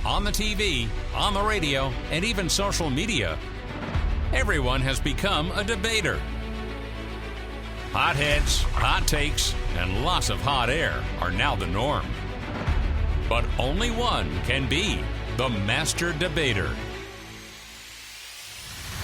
on the TV, on the radio, and even social media, everyone has become a debater. Hot heads, hot takes, and lots of hot air are now the norm. But only one can be the master debater.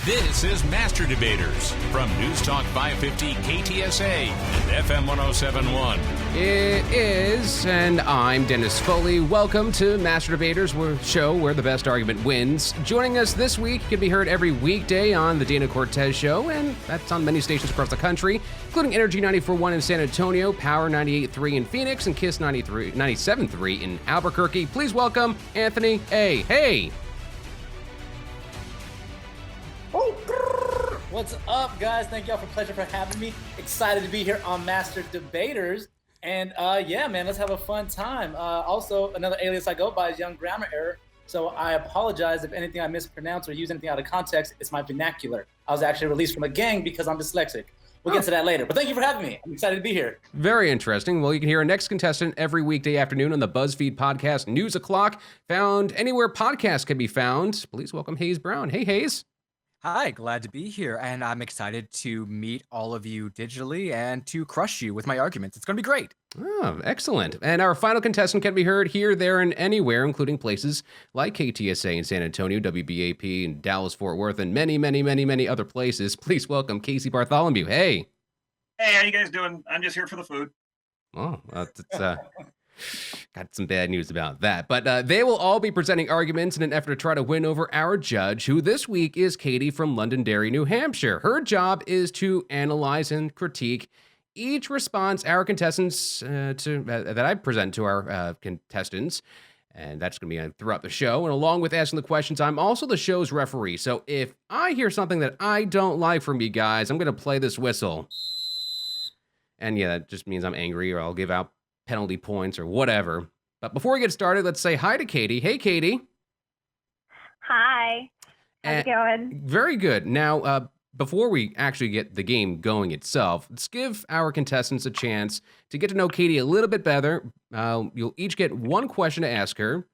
This is Master Debaters from News Talk 550 KTSA and FM 1071. It is, and I'm Dennis Foley. Welcome to Master Debaters, show where the best argument wins. Joining us this week can be heard every weekday on the Dana Cortez Show, and that's on many stations across the country, including Energy 94.1 in San Antonio, Power 98.3 in Phoenix, and KISS 97.3 in Albuquerque. Please welcome Anthony A. Hey! What's up, guys? Thank y'all for pleasure for having me. Excited to be here on Master Debaters. And yeah, man, let's have a fun time. Also, another alias I go by is Young Grammar Error. So I apologize if anything I mispronounce or use anything out of context. It's my vernacular. I was actually released from a gang because I'm dyslexic. We'll get to that later. But thank you for having me. I'm excited to be here. Very interesting. Well, you can hear our next contestant every weekday afternoon on the BuzzFeed podcast News O'Clock, found anywhere podcasts can be found. Please welcome Hayes Brown. Hey, Hayes. Hi, glad to be here, and I'm excited to meet all of you digitally and to crush you with my arguments. It's going to be great. Oh, excellent. And our final contestant can be heard here, there, and anywhere, including places like KTSA in San Antonio, WBAP in Dallas-Fort Worth, and many, many, many, many other places. Please welcome Casey Bartholomew. Hey. Hey, how you guys doing? I'm just here for the food. Oh, got some bad news about that. But they will all be presenting arguments in an effort to try to win over our judge, who this week is Katie from Londonderry, New Hampshire. Her job is to analyze and critique each response our contestants that I present to our contestants. And that's going to be throughout the show. And along with asking the questions, I'm also the show's referee. So if I hear something that I don't like from you guys, I'm going to play this whistle. And yeah, that just means I'm angry, or I'll give out penalty points or whatever. But before we get started, let's say hi to Katie. Hey, Katie. Hi. How's it going? Very good. Now, before we actually get the game going itself, let's give our contestants a chance to get to know Katie a little bit better. You'll each get one question to ask her.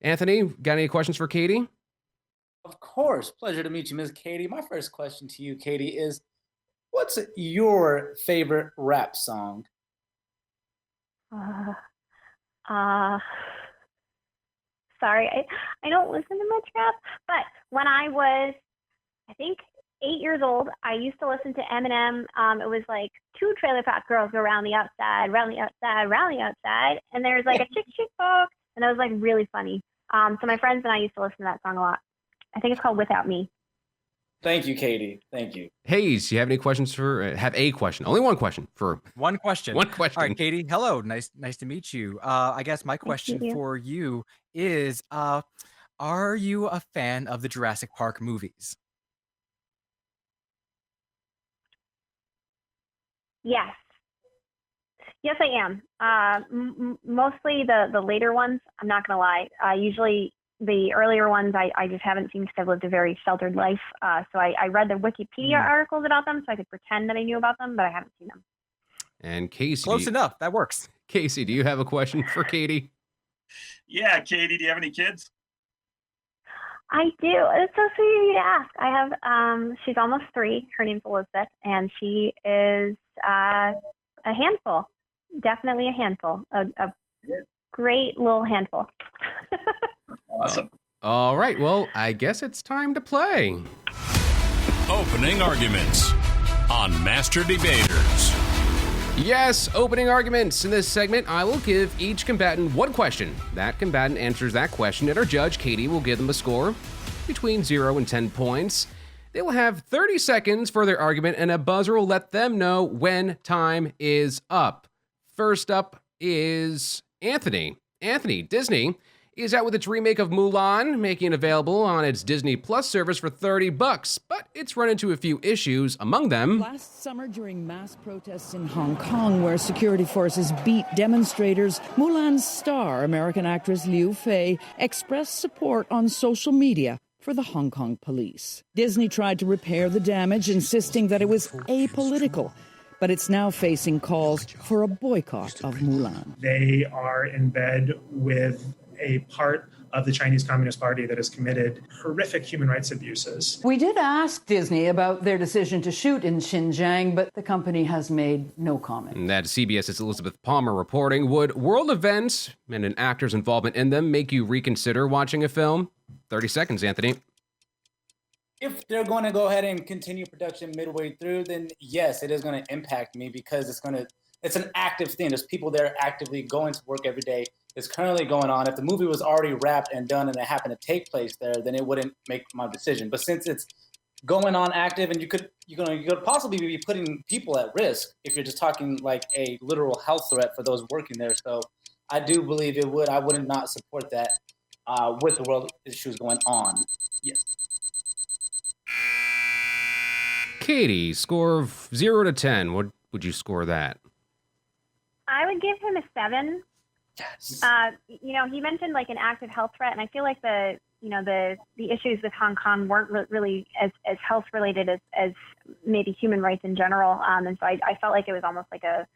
Anthony, got any questions for Katie? Of course. Pleasure to meet you, Ms. Katie. My first question to you, Katie, is what's your favorite rap song? Sorry, I don't listen to much rap, but when I was, I think, 8 years old, I used to listen to Eminem. It was like two trailer park girls go round the outside, round the outside, round the outside, and there's like a chick book, and that was like really funny. So my friends and I used to listen to that song a lot. I think it's called Without Me. Thank you, Katie. Thank you. Hayes, you have any questions for, have a question, only one question for. One question. One question. All right, Katie, hello. Nice to meet you. I guess my question for you is, are you a fan of the Jurassic Park movies? Yes. Yes, I am. Mostly the later ones, I'm not going to lie. Usually the earlier ones, I just haven't seen because I've lived a very sheltered life. So I read the Wikipedia articles about them so I could pretend that I knew about them, but I haven't seen them. And Casey. Close enough. That works. Casey, do you have a question for Katie? Yeah, Katie, do you have any kids? I do. It's so sweet of you to ask. I have, she's almost 3. Her name's Elizabeth, and she is a handful. Definitely a handful. A great little handful. Awesome. All right, well, I guess it's time to play. Opening arguments on Master Debaters. Yes, opening arguments. In this segment, I will give each combatant one question. That combatant answers that question, and our judge, Katie, will give them a score between 0 and 10 points. They will have 30 seconds for their argument, and a buzzer will let them know when time is up. First up is Anthony. Anthony, Disney is out with its remake of Mulan, making it available on its Disney Plus service for $30, but it's run into a few issues, among them. Last summer, during mass protests in Hong Kong, where security forces beat demonstrators, Mulan's star, American actress Liu Fei, expressed support on social media for the Hong Kong police. Disney tried to repair the damage, insisting that it was apolitical, but it's now facing calls for a boycott of Mulan. They are in bed with a part of the Chinese Communist Party that has committed horrific human rights abuses. We did ask Disney about their decision to shoot in Xinjiang, but the company has made no comment. And that's CBS's Elizabeth Palmer reporting. Would world events and an actor's involvement in them make you reconsider watching a film? 30 seconds, Anthony. If they're going to go ahead and continue production midway through, then yes, it is going to impact me because it's an active thing. There's people there actively going to work every day. It's currently going on. If the movie was already wrapped and done and it happened to take place there, then it wouldn't make my decision. But since it's going on active, and you could possibly be putting people at risk if you're just talking like a literal health threat for those working there. So I do believe it would. I would not support that with the world issues going on. Yes. Katie, score of 0 to 10. What would you score that? I would give him a 7. Yes. He mentioned like an active health threat, and I feel like the issues with Hong Kong weren't really as health related as maybe human rights in general. And so I felt like it was almost like a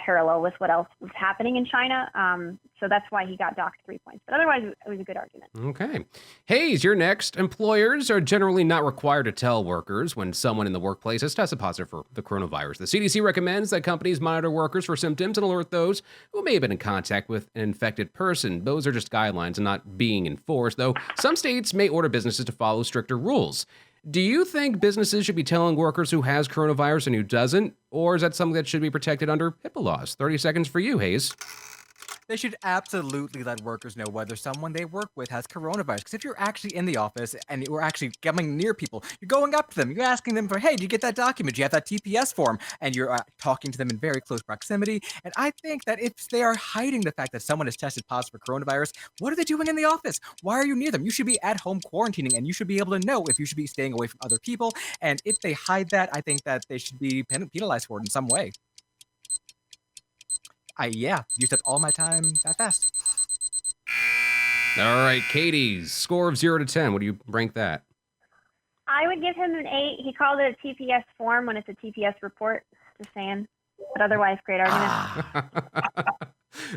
parallel with what else was happening in China. So that's why he got docked 3 points. But otherwise, it was a good argument. Okay. Hayes, you're next. Employers are generally not required to tell workers when someone in the workplace has tested positive for the coronavirus. The CDC recommends that companies monitor workers for symptoms and alert those who may have been in contact with an infected person. Those are just guidelines and not being enforced, though some states may order businesses to follow stricter rules. Do you think businesses should be telling workers who has coronavirus and who doesn't? Or is that something that should be protected under HIPAA laws? 30 seconds for you, Hayes. They should absolutely let workers know whether someone they work with has coronavirus. Because if you're actually in the office and you're actually coming near people, you're going up to them, you're asking them for, hey, did you get that document? Do you have that TPS form? And you're talking to them in very close proximity. And I think that if they are hiding the fact that someone has tested positive for coronavirus, what are they doing in the office? Why are you near them? You should be at home quarantining, and you should be able to know if you should be staying away from other people. And if they hide that, I think that they should be penalized for it in some way. Used up all my time that fast. All right, Katie's score of 0 to 10. What do you rank that? I would give him an 8. He called it a TPS form when it's a TPS report. Just saying. But otherwise, great argument.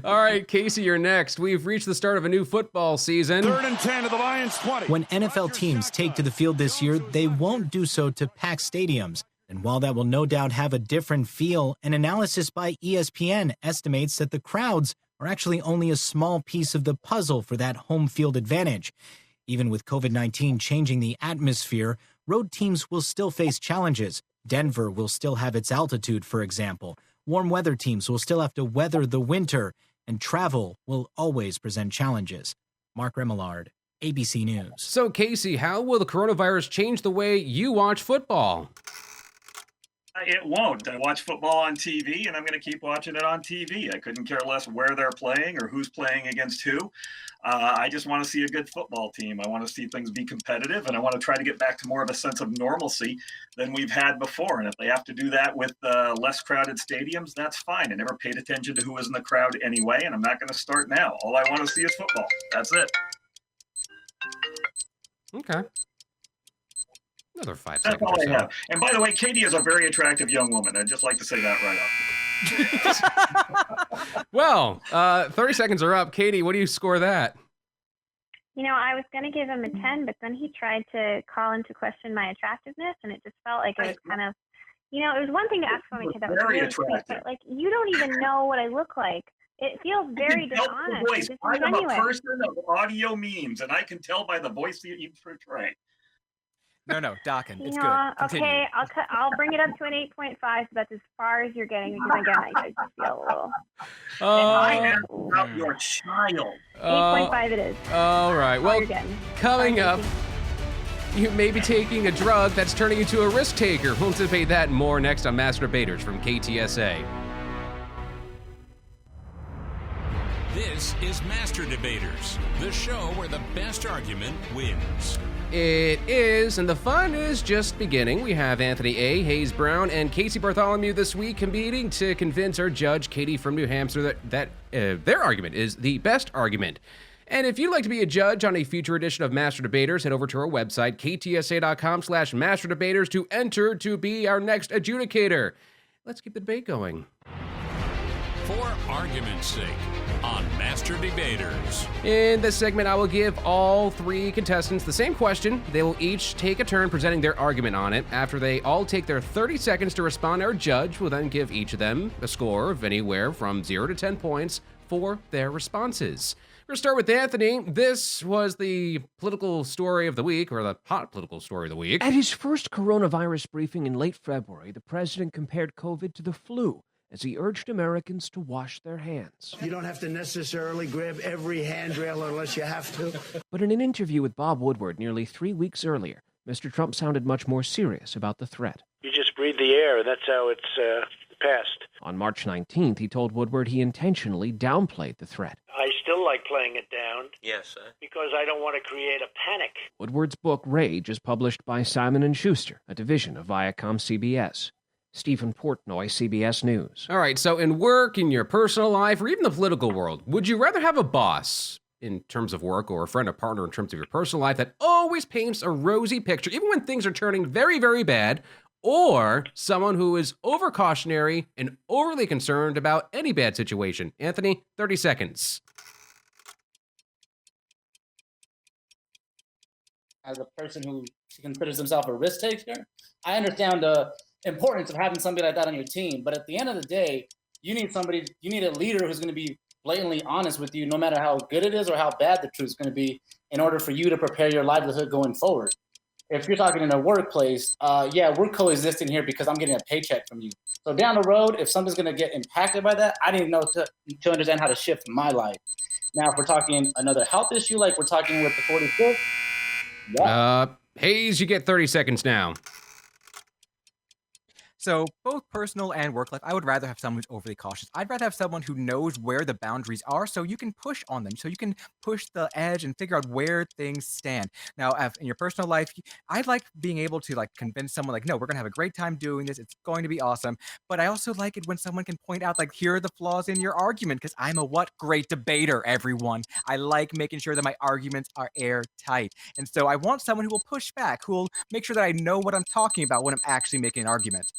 All right, Casey, you're next. We've reached the start of a new football season. 3rd and 10 to the Lions 20. When NFL teams take to the field this year, they won't do so to packed stadiums. And while that will no doubt have a different feel, an analysis by ESPN estimates that the crowds are actually only a small piece of the puzzle for that home field advantage. Even with COVID-19 changing the atmosphere, road teams will still face challenges. Denver will still have its altitude, for example. Warm weather teams will still have to weather the winter, and travel will always present challenges. Mark Remillard, ABC News. So, Casey, how will the coronavirus change the way you watch football? It won't. I watch football on TV, and I'm going to keep watching it on TV. I couldn't care less where they're playing or who's playing against who. I just want to see a good football team. I want to see things be competitive, and I want to try to get back to more of a sense of normalcy than we've had before. And if they have to do that with less crowded stadiums, that's fine. I never paid attention to who was in the crowd anyway, and I'm not going to start now. All I want to see is football. That's it. Okay. Another 5 That's seconds. all I have. And by the way, Katie is a very attractive young woman. I'd just like to say that right off. Well, 30 seconds are up. Katie, what do you score that? I was going to give him a 10, but then he tried to call into question my attractiveness, and it just felt like it was kind of, it was one thing to ask for my kid that was Very really sweet, attractive. but you don't even know what I look like. It feels very dishonest. I am a person of audio memes, and I can tell by the voice that you portray. No, Dockin, it's good. Continue. Okay, I'll bring it up to an 8.5. So that's as far as you're getting, because again, I just feel a little. I am about your child. 8.5 it is. All right. Well, coming up, Casey. you may be taking a drug that's turning you into a risk taker. We'll anticipate that and more next on Master Debaters from KTSA. This is Master Debaters, the show where the best argument wins. It is, and the fun is just beginning. We have Anthony A., Hayes Brown, and Casey Bartholomew this week competing to convince our judge, Katie from New Hampshire, that their argument is the best argument. And if you'd like to be a judge on a future edition of Master Debaters, head over to our website, ktsa.com/masterdebaters, to enter to be our next adjudicator. Let's keep the debate going. For argument's sake, on Master Debaters. In this segment, I will give all 3 contestants the same question. They will each take a turn presenting their argument on it. After they all take their 30 seconds to respond, our judge will then give each of them a score of anywhere from 0 to 10 points for their responses. We're going to start with Anthony. This was the political story of the week, or the hot political story of the week. At his first coronavirus briefing in late February, the president compared COVID to the flu as he urged Americans to wash their hands. You don't have to necessarily grab every handrail unless you have to. But in an interview with Bob Woodward nearly 3 weeks earlier, Mr. Trump sounded much more serious about the threat. You just breathe the air, and that's how it's passed. On March 19th, he told Woodward he intentionally downplayed the threat. I still like playing it down. Yes, sir. Because I don't want to create a panic. Woodward's book, Rage, is published by Simon & Schuster, a division of Viacom-CBS. Stephen Portnoy, CBS News. All right, so in work, in your personal life, or even the political world, would you rather have a boss in terms of work or a friend or partner in terms of your personal life that always paints a rosy picture, even when things are turning very, very bad, or someone who is overcautionary and overly concerned about any bad situation? Anthony, 30 seconds. As a person who considers himself a risk taker, I understand the importance of having somebody like that on your team. But at the end of the day, you need a leader who's going to be blatantly honest with you, no matter how good it is or how bad the truth's going to be, in order for you to prepare your livelihood going forward. If you're talking in a workplace, we're coexisting here because I'm getting a paycheck from you. So down the road, if something's going to get impacted by that, I didn't know to understand how to shift my life. Now, if we're talking another health issue, like we're talking with the 45th, yeah. Hayes, you get 30 seconds now. So both personal and work life, I would rather have someone who's overly cautious. I'd rather have someone who knows where the boundaries are so you can push on them, so you can push the edge and figure out where things stand. Now, in your personal life, I'd like being able to convince someone no, we're going to have a great time doing this. It's going to be awesome. But I also like it when someone can point out here are the flaws in your argument, because I'm a great debater, everyone. I like making sure that my arguments are airtight. And so I want someone who will push back, who will make sure that I know what I'm talking about when I'm actually making an argument.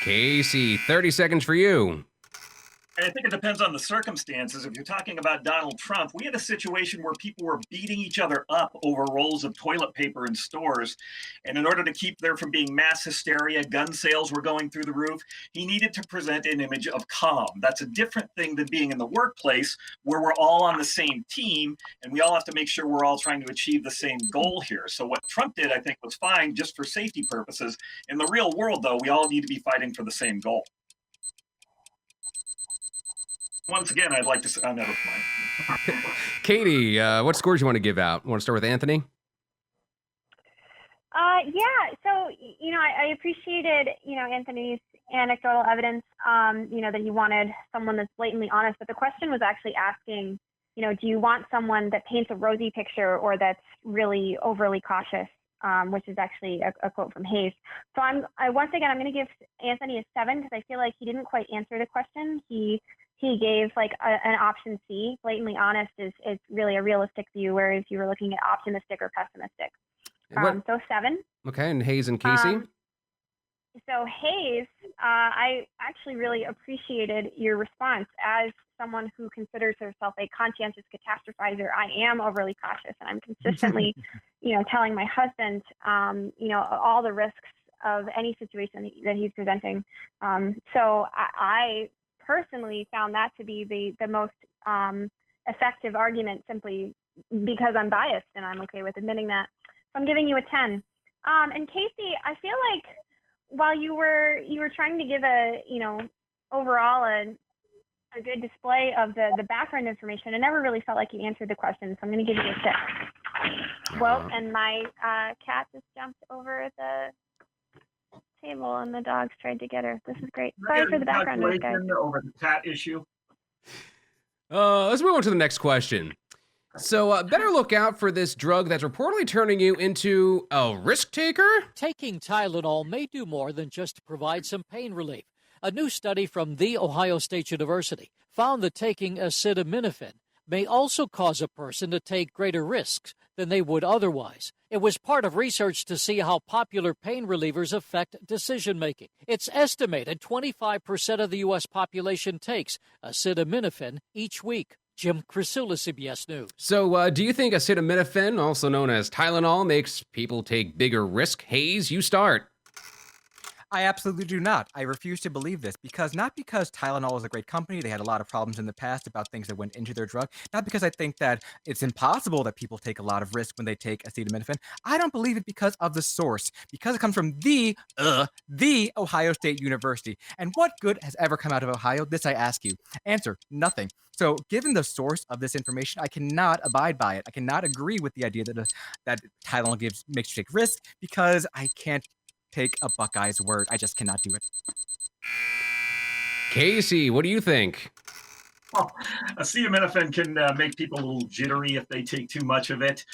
Casey, 30 seconds for you. I think it depends on the circumstances. If you're talking about Donald Trump, we had a situation where people were beating each other up over rolls of toilet paper in stores. And in order to keep there from being mass hysteria, gun sales were going through the roof. He needed to present an image of calm. That's a different thing than being in the workplace where we're all on the same team and we all have to make sure we're all trying to achieve the same goal here. So what Trump did, I think, was fine just for safety purposes. In the real world, though, we all need to be fighting for the same goal. Once again, I'd like to say, never mind. Katie, what scores you want to give out? Want to start with Anthony? So, I appreciated, Anthony's anecdotal evidence, that he wanted someone that's blatantly honest. But the question was actually asking, do you want someone that paints a rosy picture or that's really overly cautious, which is actually a quote from Hayes. So I'm going to give Anthony a 7 because I feel like he didn't quite answer the question. He gave an option C. Blatantly honest is really a realistic view, whereas you were looking at optimistic or pessimistic. So 7. Okay, and Hayes and Casey? So Hayes, I actually really appreciated your response. As someone who considers herself a conscientious catastrophizer, I am overly cautious, and I'm consistently, telling my husband, all the risks of any situation that he's presenting. So I personally found that to be the most effective argument, simply because I'm biased, and I'm okay with admitting that. So I'm giving you a 10. And Casey, I feel like while you were trying to give overall a good display of the background information, I never really felt like you answered the question, so I'm going to give you a 6. Well, and my cat just jumped over the table, and the dogs tried to get her. This is great. Sorry for the background noise, guys. Over the cat issue. Let's move on to the next question. So better look out for this drug that's reportedly turning you into a risk taker? Taking Tylenol may do more than just provide some pain relief. A new study from The Ohio State University found that taking acetaminophen may also cause a person to take greater risks than they would otherwise. It was part of research to see how popular pain relievers affect decision-making. It's estimated 25% of the U.S. population takes acetaminophen each week. Jim Krasula, CBS News. So, do you think acetaminophen, also known as Tylenol, makes people take bigger risk? Hayes, you start. I absolutely do not. I refuse to believe this not because Tylenol is a great company. They had a lot of problems in the past about things that went into their drug. Not because I think that it's impossible that people take a lot of risk when they take acetaminophen. I don't believe it because of the source, because it comes from the Ohio State University. And what good has ever come out of Ohio? This I ask you. Answer, nothing. So given the source of this information, I cannot abide by it. I cannot agree with the idea that Tylenol makes you take risk because I can't take a Buckeye's word. I just cannot do it. Casey, what do you think? Well, acetaminophen can make people a little jittery if they take too much of it.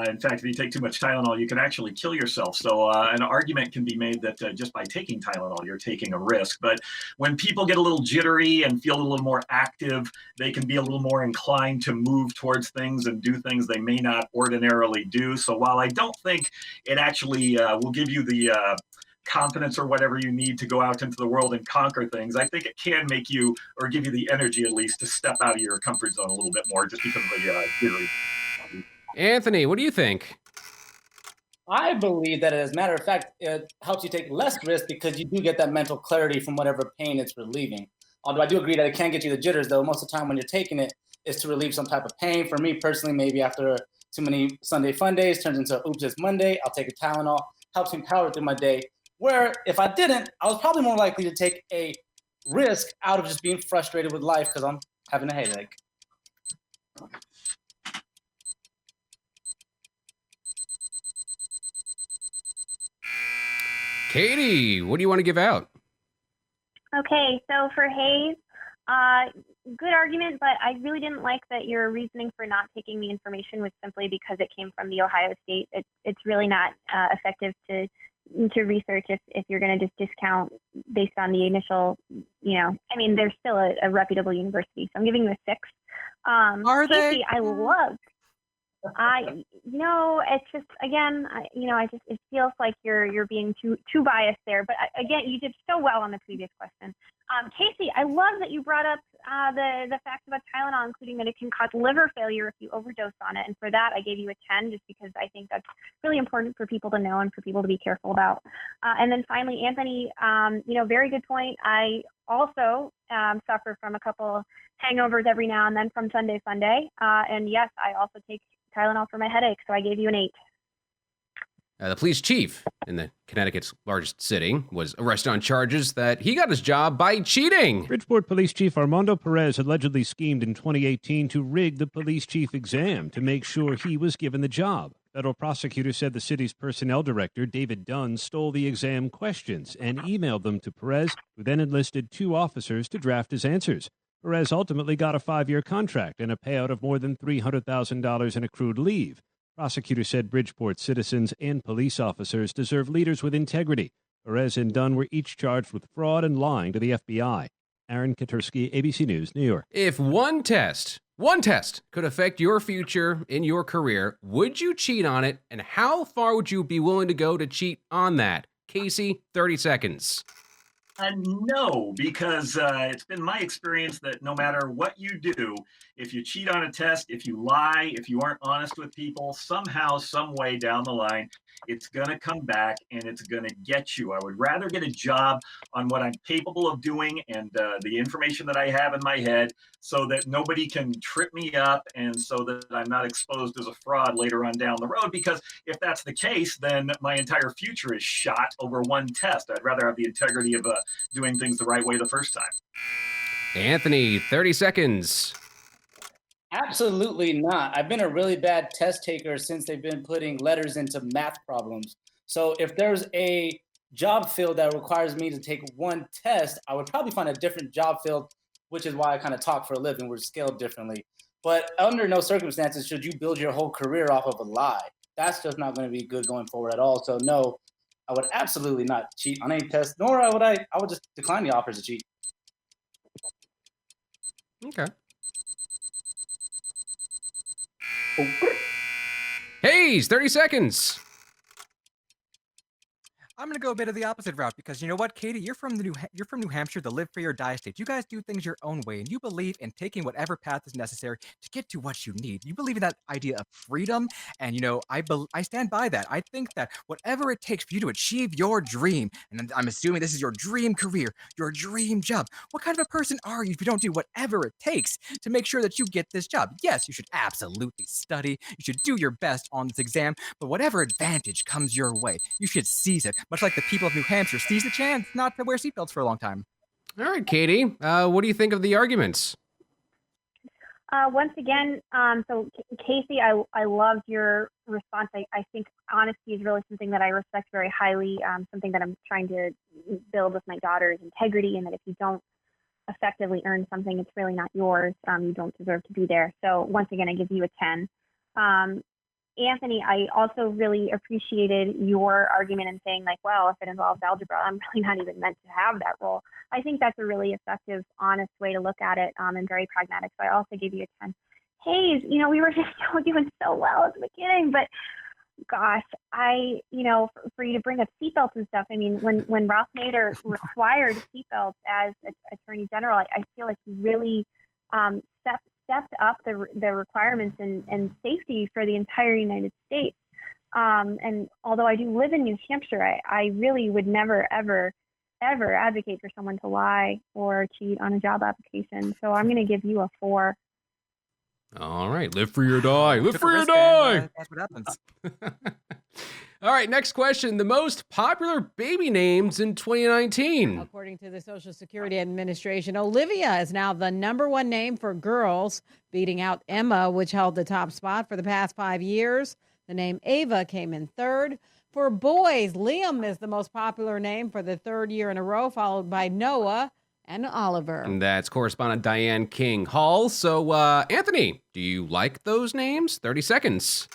In fact, if you take too much Tylenol, you can actually kill yourself. So an argument can be made that just by taking Tylenol, you're taking a risk. But when people get a little jittery and feel a little more active, they can be a little more inclined to move towards things and do things they may not ordinarily do. So while I don't think it actually will give you the confidence or whatever you need to go out into the world and conquer things, I think it can make you, or give you the energy at least, to step out of your comfort zone a little bit more just because of the theory. Anthony, what do you think? I believe that, as a matter of fact, it helps you take less risk because you do get that mental clarity from whatever pain it's relieving. Although I do agree that it can get you the jitters, though. Most of the time when you're taking it, is to relieve some type of pain. For me personally, maybe after too many Sunday fun days turns into oops, it's Monday, I'll take a Tylenol. Helps me power through my day. Where if I didn't, I was probably more likely to take a risk out of just being frustrated with life because I'm having a headache. Katie, what do you want to give out? Okay, so for Hayes, good argument, but I really didn't like that your reasoning for not taking the information was simply because it came from the Ohio State. It's really not effective to research if you're going to just discount based on the initial, I mean, they're still a reputable university. So I'm giving you a 6. Are Casey, they? I love. It's just, again, it feels like you're being too biased there. But again, you did so well on the previous question. Casey, I love that you brought up the facts about Tylenol, including that it can cause liver failure if you overdose on it. And for that, I gave you a 10 just because I think that's really important for people to know and for people to be careful about. And then finally, Anthony, very good point. I also suffer from a couple hangovers every now and then from Sunday Sunday. And yes, I also take Tylenol for my headache, so I gave you an 8. The police chief in Connecticut's largest city was arrested on charges that he got his job by cheating. Bridgeport Police Chief Armando Perez allegedly schemed in 2018 to rig the police chief exam to make sure he was given the job. Federal prosecutors said the city's personnel director, David Dunn, stole the exam questions and emailed them to Perez, who then enlisted 2 officers to draft his answers. Perez ultimately got a 5-year contract and a payout of more than $300,000 in accrued leave. Prosecutors said Bridgeport citizens and police officers deserve leaders with integrity. Perez and Dunn were each charged with fraud and lying to the FBI. Aaron Katursky, ABC News, New York. If one test could affect your future in your career, would you cheat on it? And how far would you be willing to go to cheat on that? Casey, 30 seconds. No, because it's been my experience that no matter what you do, if you cheat on a test, if you lie, if you aren't honest with people, somehow, some way down the line, it's going to come back and it's going to get you. I would rather get a job on what I'm capable of doing and the information that I have in my head so that nobody can trip me up and so that I'm not exposed as a fraud later on down the road. Because if that's the case, then my entire future is shot over one test. I'd rather have the integrity of doing things the right way the first time. Anthony, 30 seconds. Absolutely not. I've been a really bad test taker since they've been putting letters into math problems. So if there's a job field that requires me to take one test, I would probably find a different job field, which is why I kind of talk for a living. We're scaled differently. But under no circumstances should you build your whole career off of a lie. That's just not going to be good going forward at all. So no, I would absolutely not cheat on any test, nor would I would just decline the offers to cheat. Okay. Hayes, 30 seconds. I'm gonna go a bit of the opposite route because you know what, Katie, you're from New Hampshire, the live free or die state. You guys do things your own way, and you believe in taking whatever path is necessary to get to what you need. You believe in that idea of freedom, and you know I stand by that. I think that whatever it takes for you to achieve your dream, and I'm assuming this is your dream career, your dream job. What kind of a person are you if you don't do whatever it takes to make sure that you get this job? Yes, you should absolutely study. You should do your best on this exam, but whatever advantage comes your way, you should seize it. Much like the people of New Hampshire seize the chance not to wear seatbelts for a long time. All right, Katie, what do you think of the arguments? Once again, so Casey, I loved your response. I think honesty is really something that I respect very highly, something that I'm trying to build with my daughter's integrity, and that if you don't effectively earn something, it's really not yours. You don't deserve to be there. So once again, I give you a 10. Anthony, I also really appreciated your argument in saying like, well, if it involves algebra, I'm really not even meant to have that role. I think that's a really effective, honest way to look at it, and very pragmatic. So I also give you a 10. Hayes, you know, we were just doing so well at the beginning, but gosh, for you to bring up seatbelts and stuff, I mean, when Ralph Nader required seatbelts as Attorney General, I feel like he really stepped up the requirements and safety for the entire United States. And although I do live in New Hampshire, I really would never, ever, ever advocate for someone to lie or cheat on a job application. So I'm going to give you a 4. All right, live free or die. Live free or die. That's what happens. All right, next question. The most popular baby names in 2019. According to the Social Security Administration, Olivia is now the #1 name for girls, beating out Emma, which held the top spot for the past 5 years. The name Ava came in third. For boys, Liam is the most popular name for the 3rd year in a row, followed by Noah and Oliver. And that's correspondent Diane King Hall. So, Anthony, do you like those names? 30 seconds.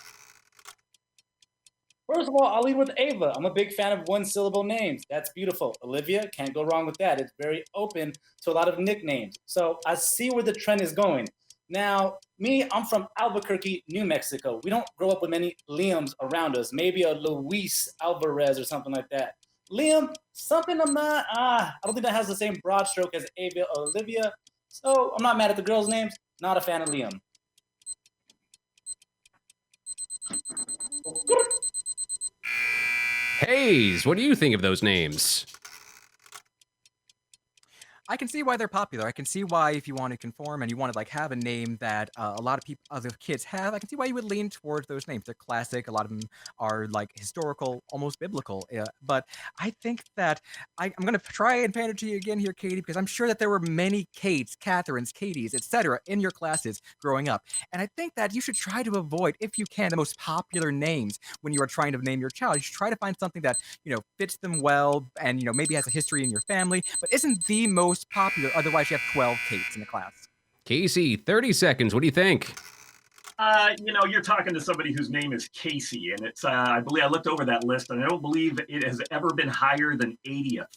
First of all, I'll lead with Ava. I'm a big fan of one-syllable names. That's beautiful. Olivia, can't go wrong with that. It's very open to a lot of nicknames. So I see where the trend is going. Now, me, I'm from Albuquerque, New Mexico. We don't grow up with many Liams around us. Maybe a Luis Alvarez or something like that. Liam, something I don't think that has the same broad stroke as Ava or Olivia. So I'm not mad at the girls' names. Not a fan of Liam. Hayes, what do you think of those names? I can see why they're popular. I can see why if you want to conform and you want to like have a name that a lot of people, other kids have, I can see why you would lean towards those names. They're classic. A lot of them are like historical, almost biblical. But I think that I'm going to try and pander to you again here, Katie, because I'm sure that there were many Kates, Catherines, Katies, etc. in your classes growing up. And I think that you should try to avoid, if you can, the most popular names when you are trying to name your child. You should try to find something that, fits them well and, maybe has a history in your family, but isn't the most popular. Otherwise, you have 12 Kates in the class. Casey, 30 seconds. What do you think? You're talking to somebody whose name is Casey, and it's, I believe I looked over that list, and I don't believe it has ever been higher than 80th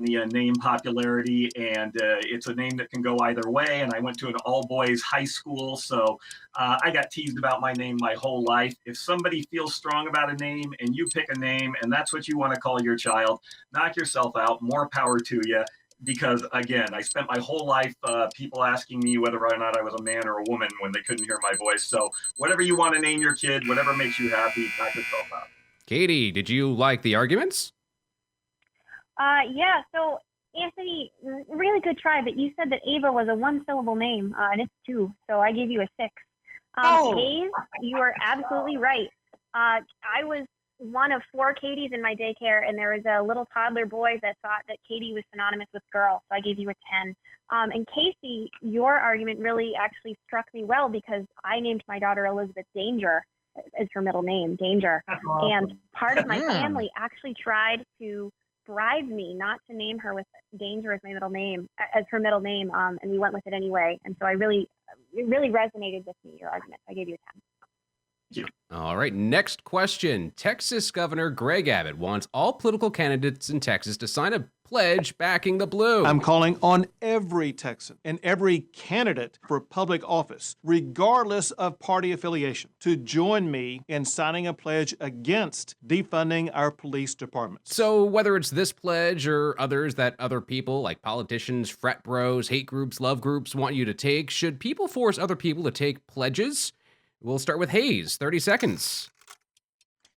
in the name popularity, and it's a name that can go either way, and I went to an all-boys high school, so I got teased about my name my whole life. If somebody feels strong about a name, and you pick a name, and that's what you want to call your child, knock yourself out, more power to you. Because, again, I spent my whole life people asking me whether or not I was a man or a woman when they couldn't hear my voice. So whatever you want to name your kid, whatever makes you happy, knock yourself out. Katie, did you like the arguments? Yeah, so Anthony, really good try, but you said that Ava was a one-syllable name, and it's 2, so I gave you a 6. Hayes, you are absolutely right. I was one of 4 Katies in my daycare, and there was a little toddler boy that thought that Katie was synonymous with girl, so I gave you a 10. And Casey, your argument really actually struck me well because I named my daughter Elizabeth Danger as her middle name, Danger. Awesome. And part of my family actually tried to bribe me not to name her with Danger as my middle name, as her middle name, and we went with it anyway. And so it really resonated with me, your argument. I gave you a 10. you. All right, next question. Texas Governor Greg Abbott wants all political candidates in Texas to sign a pledge backing the blue. I'm calling on every Texan and every candidate for public office, regardless of party affiliation, to join me in signing a pledge against defunding our police departments. So whether it's this pledge or others that other people, like politicians, frat bros, hate groups, love groups, want you to take, should people force other people to take pledges? We'll start with Hayes, 30 seconds.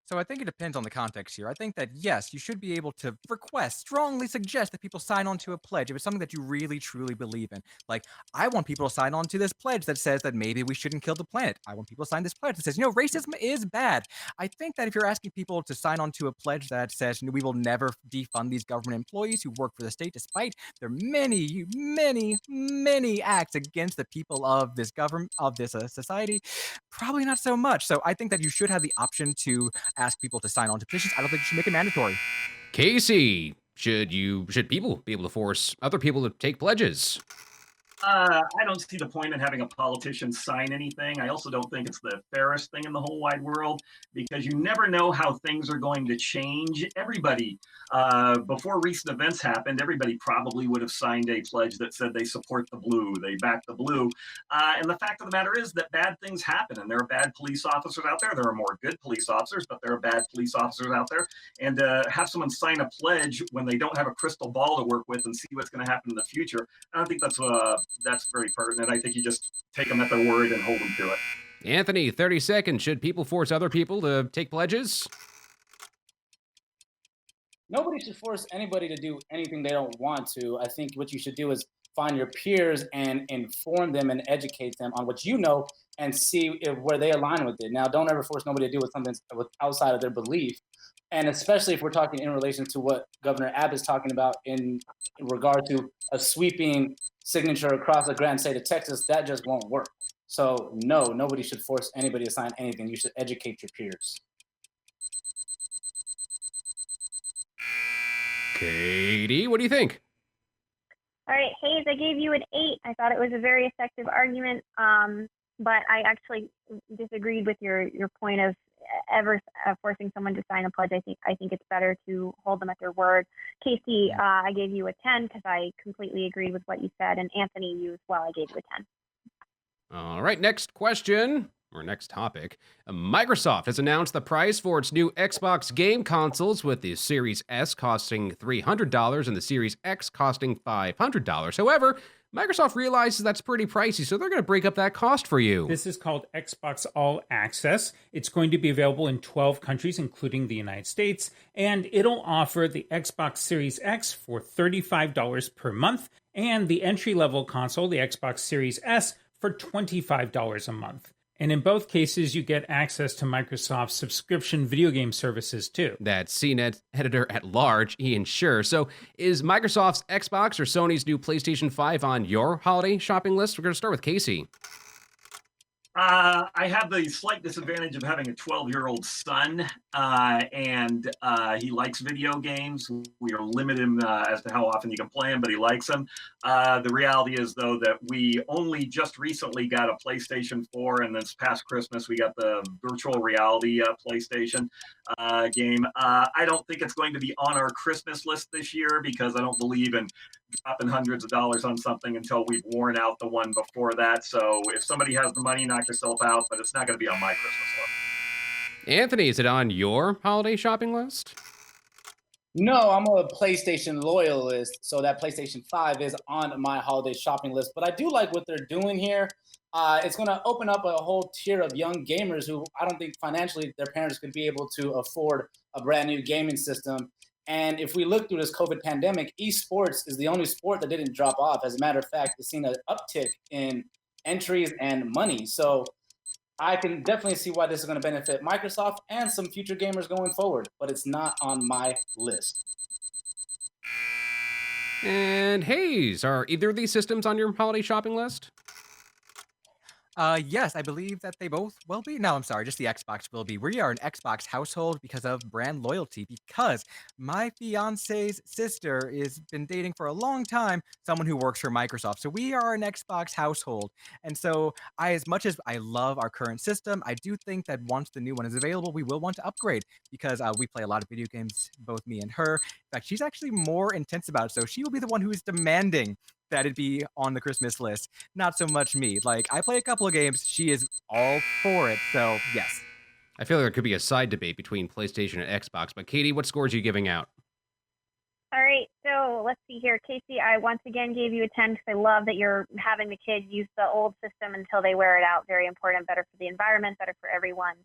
So I think it depends on the context here. I think that, yes, you should be able to request, strongly suggest that people sign on to a pledge if it's something that you really, truly believe in. Like, I want people to sign on to this pledge that says that maybe we shouldn't kill the planet. I want people to sign this pledge that says, racism is bad. I think that if you're asking people to sign on to a pledge that says we will never defund these government employees who work for the state, despite their many, many, many acts against the people of this government, of this society, probably not so much. So I think that you should have the option to ask people to sign on to petitions. I don't think you should make it mandatory. Casey, should people be able to force other people to take pledges? I don't see the point in having a politician sign anything. I also don't think it's the fairest thing in the whole wide world because you never know how things are going to change. Everybody, before recent events happened, everybody probably would have signed a pledge that said they support the blue, they back the blue. And the fact of the matter is that bad things happen and there are bad police officers out there. There are more good police officers, but there are bad police officers out there. And have someone sign a pledge when they don't have a crystal ball to work with and see what's going to happen in the future, I don't think that's very pertinent. I think you just take them at their word and hold them to it. Anthony, 30 seconds. Should people force other people to take pledges? Nobody should force anybody to do anything they don't want to. I think what you should do is find your peers and inform them and educate them on what you know and see where they align with it. Now, don't ever force nobody to do with something outside of their belief. And especially if we're talking in relation to what Governor Abbott is talking about in regard to a sweeping signature across the grand state of Texas, that just won't work. So no, nobody should force anybody to sign anything. You should educate your peers. Katie, what do you think? All right, Hayes, I gave you an 8. I thought it was a very effective argument, but I actually disagreed with your point of ever forcing someone to sign a pledge. I think it's better to hold them at their word. Casey, I gave you a 10 because I completely agreed with what you said, and Anthony, you as well, I gave you a 10. All right, next question. Or next topic. Microsoft has announced the price for its new Xbox game consoles, with the Series S costing $300 and the Series X costing $500. However, Microsoft realizes that's pretty pricey, so they're going to break up that cost for you. This is called Xbox All Access. It's going to be available in 12 countries, including the United States, and it'll offer the Xbox Series X for $35 per month, and the entry-level console, the Xbox Series S, for $25 a month. And in both cases, you get access to Microsoft's subscription video game services, too. That's CNET editor at large, Ian Scher. So is Microsoft's Xbox or Sony's new PlayStation 5 on your holiday shopping list? We're going to start with Casey. I have the slight disadvantage of having a 12-year-old son, and he likes video games. We are limited as to how often you can play them, but he likes them. The reality is, though, that we only just recently got a PlayStation 4, and this past Christmas we got the virtual reality PlayStation game. I don't think it's going to be on our Christmas list this year because I don't believe in dropping hundreds of dollars on something until we've worn out the one before that. So if somebody has the money, knock yourself out, but it's not going to be on my Christmas list. Anthony, is it on your holiday shopping list? No, I'm a PlayStation loyalist, so that PlayStation 5 is on my holiday shopping list. But I do like what they're doing here. It's going to open up a whole tier of young gamers who I don't think financially their parents could be able to afford a brand new gaming system. And if we look through this COVID pandemic, esports is the only sport that didn't drop off. As a matter of fact, it's seen an uptick in entries and money. So I can definitely see why this is going to benefit Microsoft and some future gamers going forward, but it's not on my list. And Hayes, are either of these systems on your holiday shopping list? Yes, I believe that they both will be. No, I'm sorry, just the Xbox will be. We are an Xbox household because of brand loyalty. Because my fiance's sister has been dating for a long time someone who works for Microsoft. So we are an Xbox household. And so as much as I love our current system, I do think that once the new one is available, we will want to upgrade because we play a lot of video games, both me and her. In fact, she's actually more intense about it. So she will be the one who is demanding that it be on the Christmas list, not so much me. Like, I play a couple of games, she is all for it, so yes. I feel like there could be a side debate between PlayStation and Xbox, but Katie, what scores are you giving out? All right, so let's see here. Casey, I once again gave you a 10 because I love that you're having the kids use the old system until they wear it out. Very important, better for the environment, better for everyone,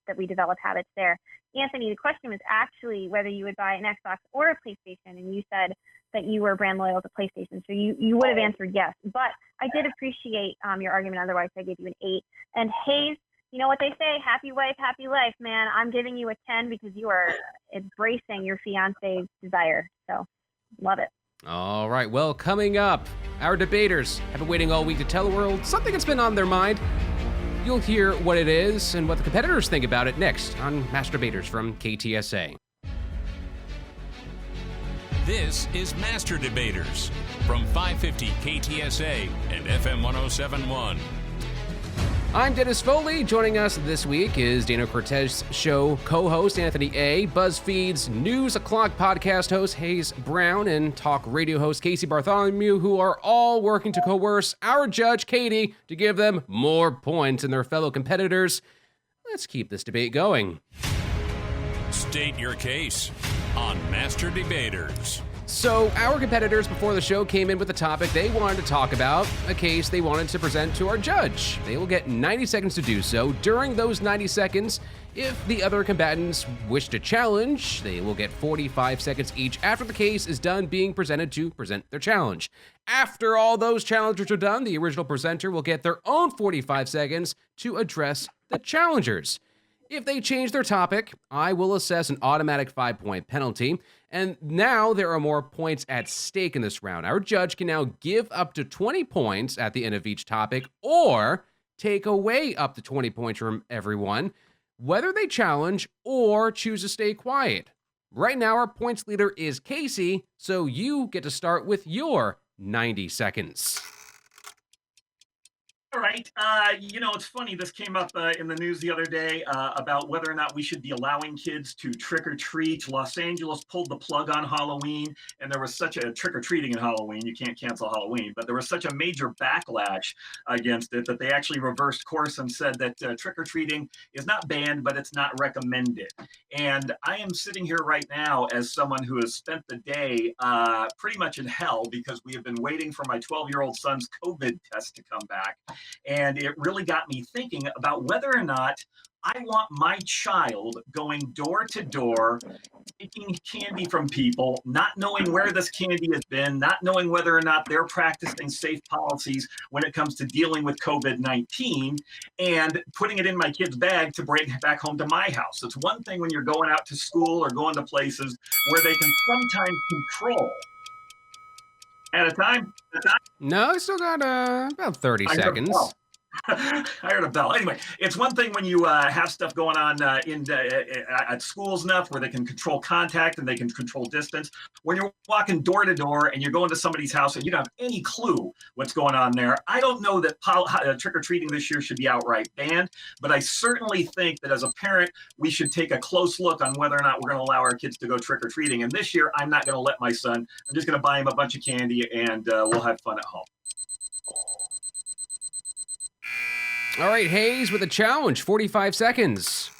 that we develop habits there. Anthony, the question was actually whether you would buy an Xbox or a PlayStation, and you said that you were brand loyal to PlayStation, so you would have answered yes. But I did appreciate your argument. Otherwise, I gave you an 8. And Hayes, you know what they say, happy wife, happy life, man. I'm giving you a 10 because you are embracing your fiance's desire. So, love it. All right, well, coming up, our debaters have been waiting all week to tell the world something that's been on their mind. You'll hear what it is and what the competitors think about it next on Master Debaters from KTSA. This is Master Debaters from 550 KTSA and FM 1071. I'm Dennis Foley. Joining us this week is Dano Cortez show co-host Anthony A., BuzzFeed's News O'Clock podcast host Hayes Brown, and talk radio host Casey Bartholomew, who are all working to coerce our judge, Katie, to give them more points than their fellow competitors. Let's keep this debate going. State your case on Master Debaters. So our competitors before the show came in with a topic they wanted to talk about, a case they wanted to present to our judge. They will get 90 seconds to do so. During those 90 seconds, if the other combatants wish to challenge, they will get 45 seconds each after the case is done being presented to present their challenge. After all those challengers are done, the original presenter will get their own 45 seconds to address the challengers. If they change their topic, I will assess an automatic 5-point penalty. And now there are more points at stake in this round. Our judge can now give up to 20 points at the end of each topic or take away up to 20 points from everyone, whether they challenge or choose to stay quiet. Right now, our points leader is Casey, so you get to start with your 90 seconds. All right. It's funny. This came up in the news the other day about whether or not we should be allowing kids to trick or treat. Los Angeles pulled the plug on Halloween, and there was such a trick or treating in Halloween. You can't cancel Halloween, but there was such a major backlash against it that they actually reversed course and said that trick or treating is not banned, but it's not recommended. And I am sitting here right now as someone who has spent the day pretty much in hell because we have been waiting for my 12-year-old son's COVID test to come back. And it really got me thinking about whether or not I want my child going door to door, taking candy from people, not knowing where this candy has been, not knowing whether or not they're practicing safe policies when it comes to dealing with COVID-19, and putting it in my kid's bag to bring back home to my house. It's one thing when you're going out to school or going to places where they can sometimes control. At a time? No, I still got about 30 seconds. I heard a bell. Anyway, it's one thing when you have stuff going on at schools enough where they can control contact and they can control distance. When you're walking door to door and you're going to somebody's house and you don't have any clue what's going on there, I don't know that trick-or-treating this year should be outright banned, but I certainly think that as a parent, we should take a close look on whether or not we're going to allow our kids to go trick-or-treating. And this year, I'm not going to let my son. I'm just going to buy him a bunch of candy and we'll have fun at home. All right, Hayes with a challenge, 45 seconds.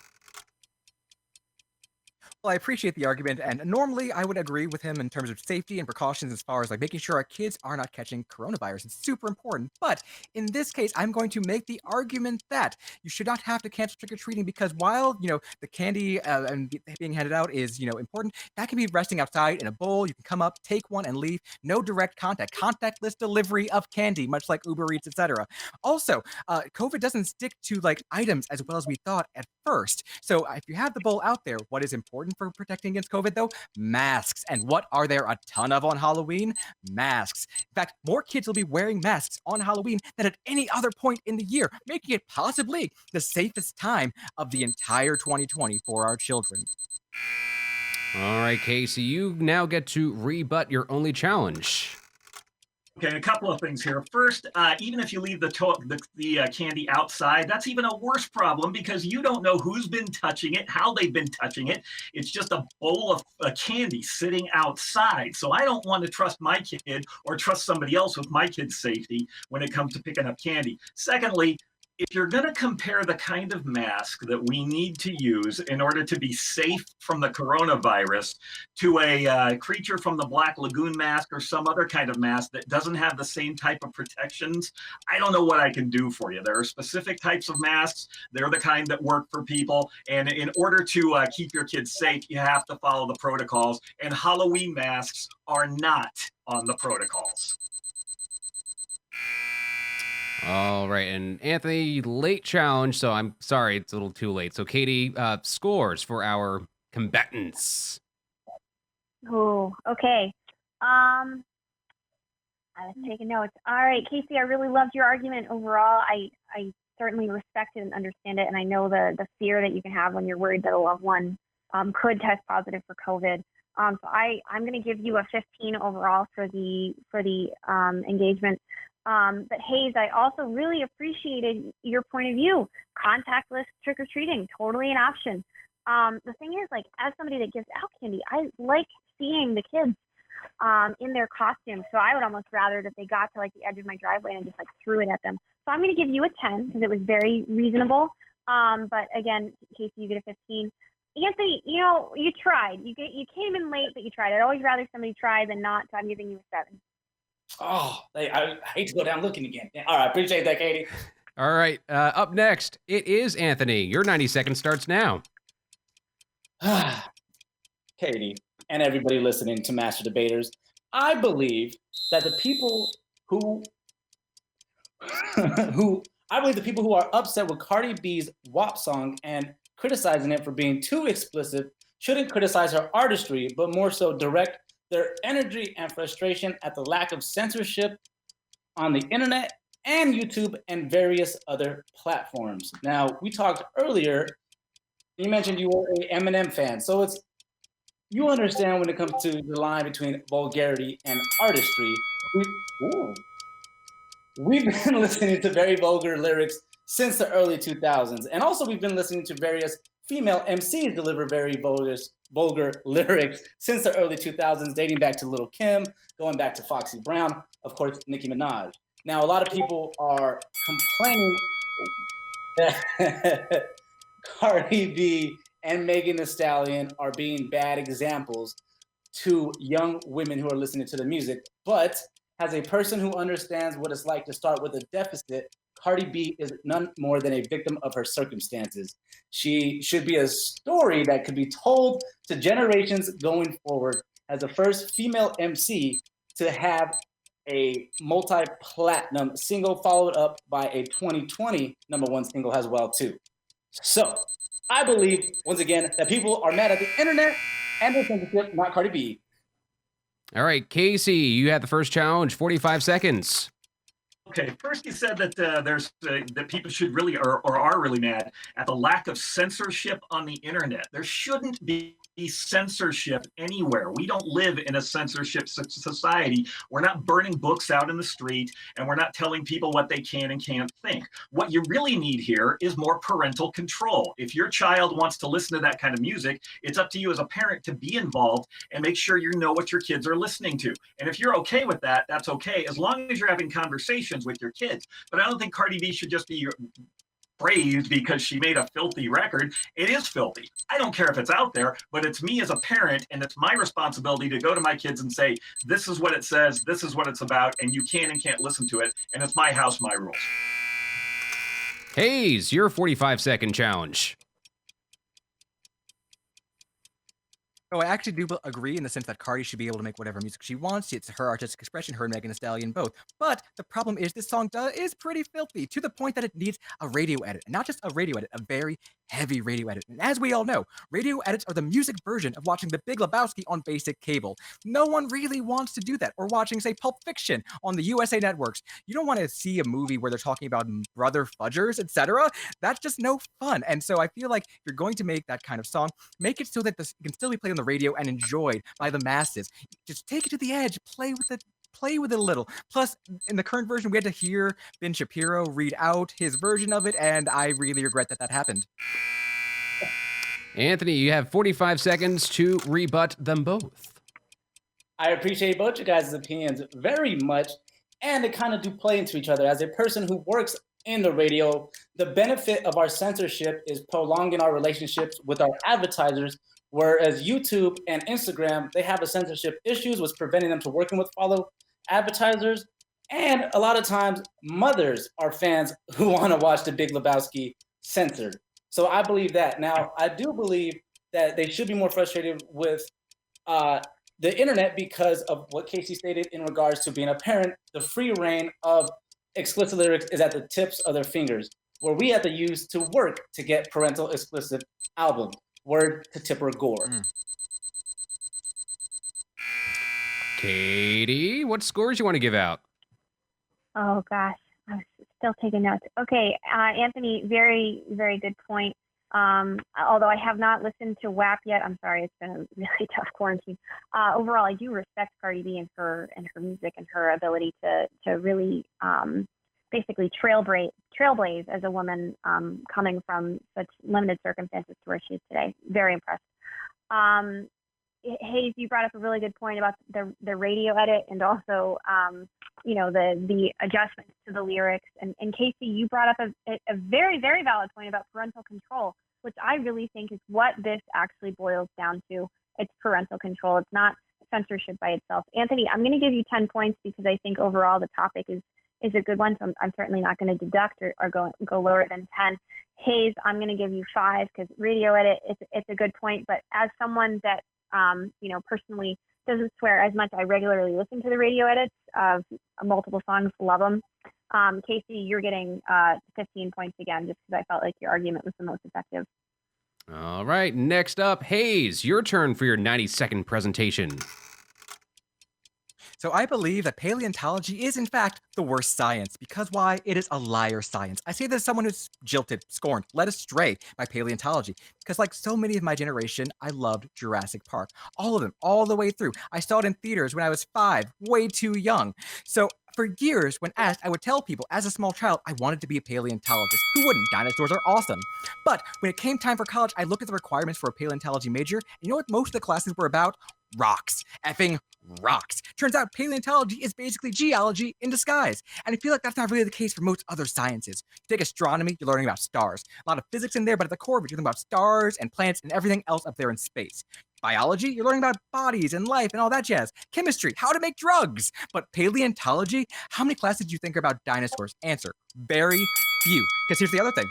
Well, I appreciate the argument, and normally I would agree with him in terms of safety and precautions as far as like making sure our kids are not catching coronavirus. It's super important. But in this case, I'm going to make the argument that you should not have to cancel trick-or-treating because while, the candy and being handed out is, important, that can be resting outside in a bowl. You can come up, take one, and leave. No direct contact. Contactless delivery of candy, much like Uber Eats, etc. Also, COVID doesn't stick to like items as well as we thought at first. So if you have the bowl out there, what is important important for protecting against COVID, though? Masks. And what are there a ton of on Halloween? Masks. In fact, more kids will be wearing masks on Halloween than at any other point in the year, making it possibly the safest time of the entire 2020 for our children. All right, Casey, you now get to rebut your only challenge. Okay, a couple of things here. First, even if you leave the candy outside, that's even a worse problem because you don't know who's been touching it, how they've been touching it. It's just a bowl of candy sitting outside. So I don't want to trust my kid or trust somebody else with my kid's safety when it comes to picking up candy. Secondly, if you're going to compare the kind of mask that we need to use in order to be safe from the coronavirus to a creature from the Black Lagoon mask or some other kind of mask that doesn't have the same type of protections, I don't know what I can do for you. There are specific types of masks. They're the kind that work for people. And in order to keep your kids safe, you have to follow the protocols. And Halloween masks are not on the protocols. All right, and Anthony, late challenge, so I'm sorry it's a little too late. So Katie, scores for our combatants. Oh, okay. I was taking notes. All right, Casey, I really loved your argument overall. I certainly respect it and understand it, and I know the fear that you can have when you're worried that a loved one could test positive for COVID. So I'm going to give you a 15 overall for the engagement. But Hayes, I also really appreciated your point of view. Contactless trick-or-treating, totally an option. The thing is, like, as somebody that gives out candy, I like seeing the kids in their costumes. So I would almost rather that they got to like the edge of my driveway and just like threw it at them. So I'm going to give you a 10 because it was very reasonable. But again, Casey, you get a 15. Anthony, you tried. You came in late, but you tried. I'd always rather somebody try than not. So I'm giving you a 7. Oh, I hate to go down looking again. All right, appreciate that, Katie. All right, up next, it is Anthony. Your 90 seconds starts now. Katie, and everybody listening to Master Debaters, I believe that the people who are upset with Cardi B's WAP song and criticizing it for being too explicit shouldn't criticize her artistry, but more so direct their energy and frustration at the lack of censorship on the internet and YouTube and various other platforms. Now, we talked earlier, you mentioned you were an Eminem fan, so you understand when it comes to the line between vulgarity and artistry. We've been listening to very vulgar lyrics since the early 2000s, and also we've been listening to various female MCs deliver very vulgar lyrics since the early 2000s, dating back to Lil' Kim, going back to Foxy Brown, of course, Nicki Minaj. Now, a lot of people are complaining that Cardi B and Megan Thee Stallion are being bad examples to young women who are listening to the music. But as a person who understands what it's like to start with a deficit, Cardi B is none more than a victim of her circumstances. She should be a story that could be told to generations going forward as the first female MC to have a multi-platinum single followed up by a 2020 #1 single as well too. So I believe, once again, that people are mad at the internet and their censorship, not Cardi B. All right, Casey, you had the first challenge, 45 seconds. Okay, first you said that that people should really or are really mad at the lack of censorship on the internet. There shouldn't be censorship anywhere. We don't live in a censorship society. We're not burning books out in the street, and we're not telling people what they can and can't think. What you really need here is more parental control. If your child wants to listen to that kind of music, it's up to you as a parent to be involved and make sure you know what your kids are listening to. And if you're okay with that, that's okay, as long as you're having conversations with your kids. But I don't think Cardi B should just be praised because she made a filthy record. It is filthy. I don't care if it's out there, but it's me as a parent, and it's my responsibility to go to my kids and say, this is what it says, this is what it's about, and you can and can't listen to it, and it's my house, my rules. Hayes, your 45-second challenge. So I actually do agree in the sense that Cardi should be able to make whatever music she wants. It's her artistic expression, her and Megan Thee Stallion both. But the problem is this song is pretty filthy to the point that it needs a radio edit. And not just a radio edit, a very heavy radio edit. And as we all know, radio edits are the music version of watching The Big Lebowski on basic cable. No one really wants to do that. Or watching, say, Pulp Fiction on the USA networks. You don't want to see a movie where they're talking about brother fudgers, etc. That's just no fun. And so I feel like if you're going to make that kind of song, make it so that this can still be played on the radio and enjoyed by the masses. Just take it to the edge, play with it a little. Plus, in the current version, we had to hear Ben Shapiro read out his version of it, and I really regret that happened. Anthony, you have 45 seconds to rebut them both. I appreciate both you guys' opinions very much, and they kind of do play into each other. As a person who works in the radio, the benefit of our censorship is prolonging our relationships with our advertisers, whereas YouTube and Instagram, they have a censorship issues, which preventing them from working with follow advertisers. And a lot of times, mothers are fans who want to watch The Big Lebowski censored. So I believe that. Now, I do believe that they should be more frustrated with the internet because of what Casey stated in regards to being a parent. The free reign of explicit lyrics is at the tips of their fingers, where we have to use to work to get parental explicit albums. Word to Tipper Gore. Katie, what scores you want to give out? Oh gosh, I was still taking notes. Okay, Anthony, very, very good point. Although I have not listened to WAP yet, I'm sorry, it's been a really tough quarantine. Overall, I do respect Cardi B and her music and her ability to really basically trailblaze as a woman coming from such limited circumstances to where she is today. Very impressed. Hayes, you brought up a really good point about the radio edit and also the adjustments to the lyrics. And Casey, you brought up a very, very valid point about parental control, which I really think is what this actually boils down to. It's parental control. It's not censorship by itself. Anthony, I'm going to give you 10 points because I think overall the topic is a good one. So I'm certainly not going to deduct or go lower than 10. Hayes, I'm going to give you 5 because radio edit, it's a good point. But as someone that personally doesn't swear as much, I regularly listen to the radio edits of multiple songs, love them. Casey, you're getting 15 points again, just because I felt like your argument was the most effective. All right, next up, Hayes, your turn for your 90-second presentation. So I believe that paleontology is, in fact, the worst science. Because why? It is a liar science. I say this as someone who's jilted, scorned, led astray by paleontology. Because like so many of my generation, I loved Jurassic Park. All of them, all the way through. I saw it in theaters when I was 5, way too young. So for years, when asked, I would tell people, as a small child, I wanted to be a paleontologist. Who wouldn't? Dinosaurs are awesome. But when it came time for college, I looked at the requirements for a paleontology major. And you know what most of the classes were about? Rocks. Effing rocks. Turns out paleontology is basically geology in disguise. And I feel like that's not really the case for most other sciences. You take astronomy, you're learning about stars. A lot of physics in there, but at the core, you're learning about stars and planets and everything else up there in space. Biology, you're learning about bodies and life and all that jazz. Chemistry, how to make drugs. But paleontology, how many classes do you think are about dinosaurs? Answer, very few. Because here's the other thing.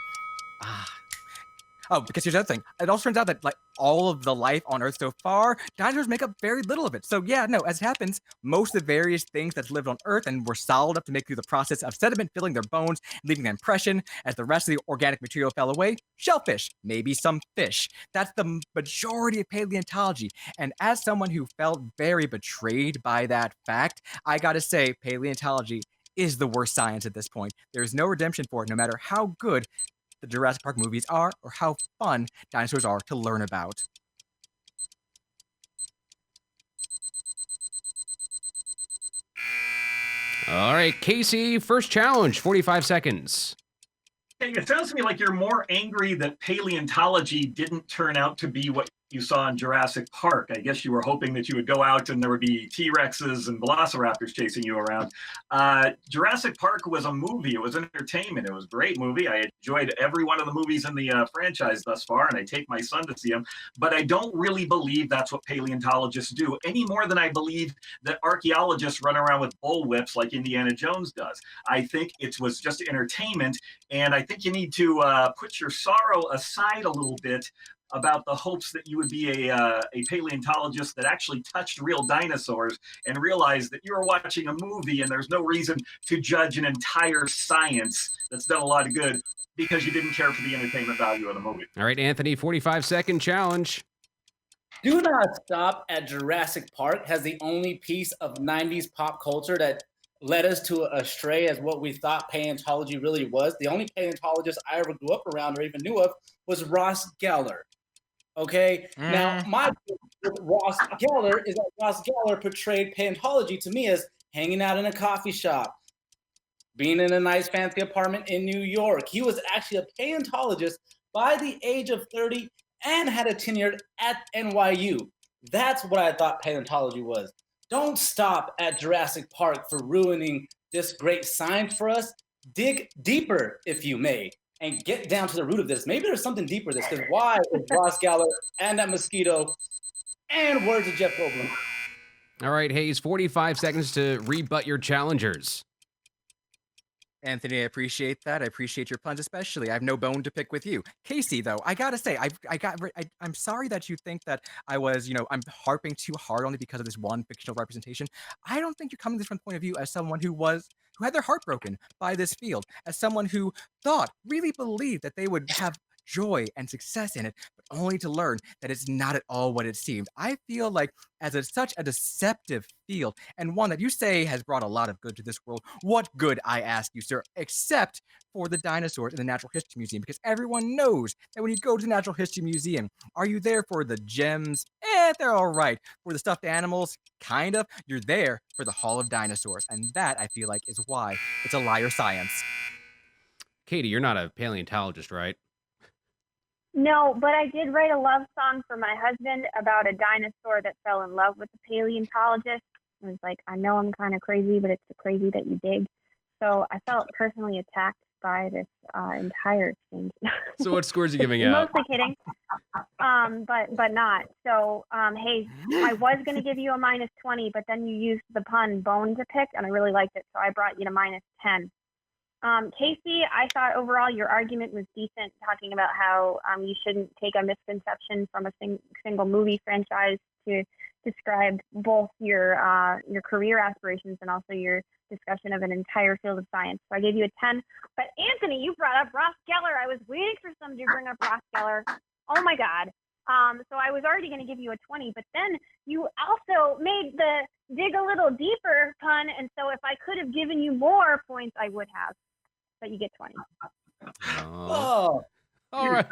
Because here's the other thing. It also turns out that, like, all of the life on Earth so far, dinosaurs make up very little of it. So yeah, no, as it happens, most of the various things that's lived on Earth and were solid enough to make through the process of sediment filling their bones, leaving an impression as the rest of the organic material fell away, shellfish, maybe some fish. That's the majority of paleontology. And as someone who felt very betrayed by that fact, I gotta say, paleontology is the worst science at this point. There's no redemption for it, no matter how good the Jurassic Park movies are or how fun dinosaurs are to learn about. All right, Casey, first challenge, 45 seconds. Hey, it sounds to me like you're more angry that paleontology didn't turn out to be what you saw in Jurassic Park. I guess you were hoping that you would go out and there would be T-Rexes and Velociraptors chasing you around. Jurassic Park was a movie. It was entertainment. It was a great movie. I enjoyed every one of the movies in the franchise thus far, and I take my son to see them. But I don't really believe that's what paleontologists do, any more than I believe that archaeologists run around with bullwhips like Indiana Jones does. I think it was just entertainment, and I think you need to put your sorrow aside a little bit about the hopes that you would be a paleontologist that actually touched real dinosaurs and realized that you were watching a movie and there's no reason to judge an entire science that's done a lot of good because you didn't care for the entertainment value of the movie. All right, Anthony, 45-second challenge. Do Not Stop at Jurassic Park has the only piece of 90s pop culture that led us to astray as what we thought paleontology really was. The only paleontologist I ever grew up around or even knew of was Ross Geller. Okay? Now, my view with Ross Geller is that Ross Geller portrayed paleontology to me as hanging out in a coffee shop, being in a nice fancy apartment in New York. He was actually a paleontologist by the age of 30 and had a tenure at NYU. That's what I thought paleontology was. Don't stop at Jurassic Park for ruining this great science for us. Dig deeper, if you may, and get down to the root of this. Maybe there's something deeper to this, because why is Ross Geller and that mosquito and words of Jeff Goldblum? All right, Hayes, 45 seconds to rebut your challengers. Anthony, I appreciate that. I appreciate your puns, especially. I have no bone to pick with you. Casey, though, I gotta say, I'm sorry that you think that I was, I'm harping too hard only because of this one fictional representation. I don't think you're coming from the point of view as someone who had their heart broken by this field, as someone who really believed that they would have joy and success in it, but only to learn that it's not at all what it seemed. I feel like such a deceptive field, and one that you say has brought a lot of good to this world. What good, I ask you, sir, except for the dinosaurs in the Natural History Museum? Because everyone knows that when you go to the Natural History Museum, are you there for the gems? They're all right. For the stuffed animals? Kind of. You're there for the Hall of Dinosaurs, and that, I feel like, is why it's a liar science. Katie, you're not a paleontologist, right? No, but I did write a love song for my husband about a dinosaur that fell in love with a paleontologist. I was like, I know I'm kind of crazy, but it's the crazy that you dig. So I felt personally attacked by this entire exchange. So what scores are you giving out? Mostly kidding, but not. So, hey, I was going to give you a -20, but then you used the pun bone to pick, and I really liked it, so I brought you to -10. Casey, I thought overall your argument was decent, talking about how you shouldn't take a misconception from a single movie franchise to describe both your career aspirations and also your discussion of an entire field of science. So I gave you a 10. But Anthony, you brought up Ross Geller. I was waiting for somebody to bring up Ross Geller. Oh my God. So I was already going to give you a 20, but then you also made the dig a little deeper pun, and so if I could have given you more points, I would have. But you get 20. Oh, all right.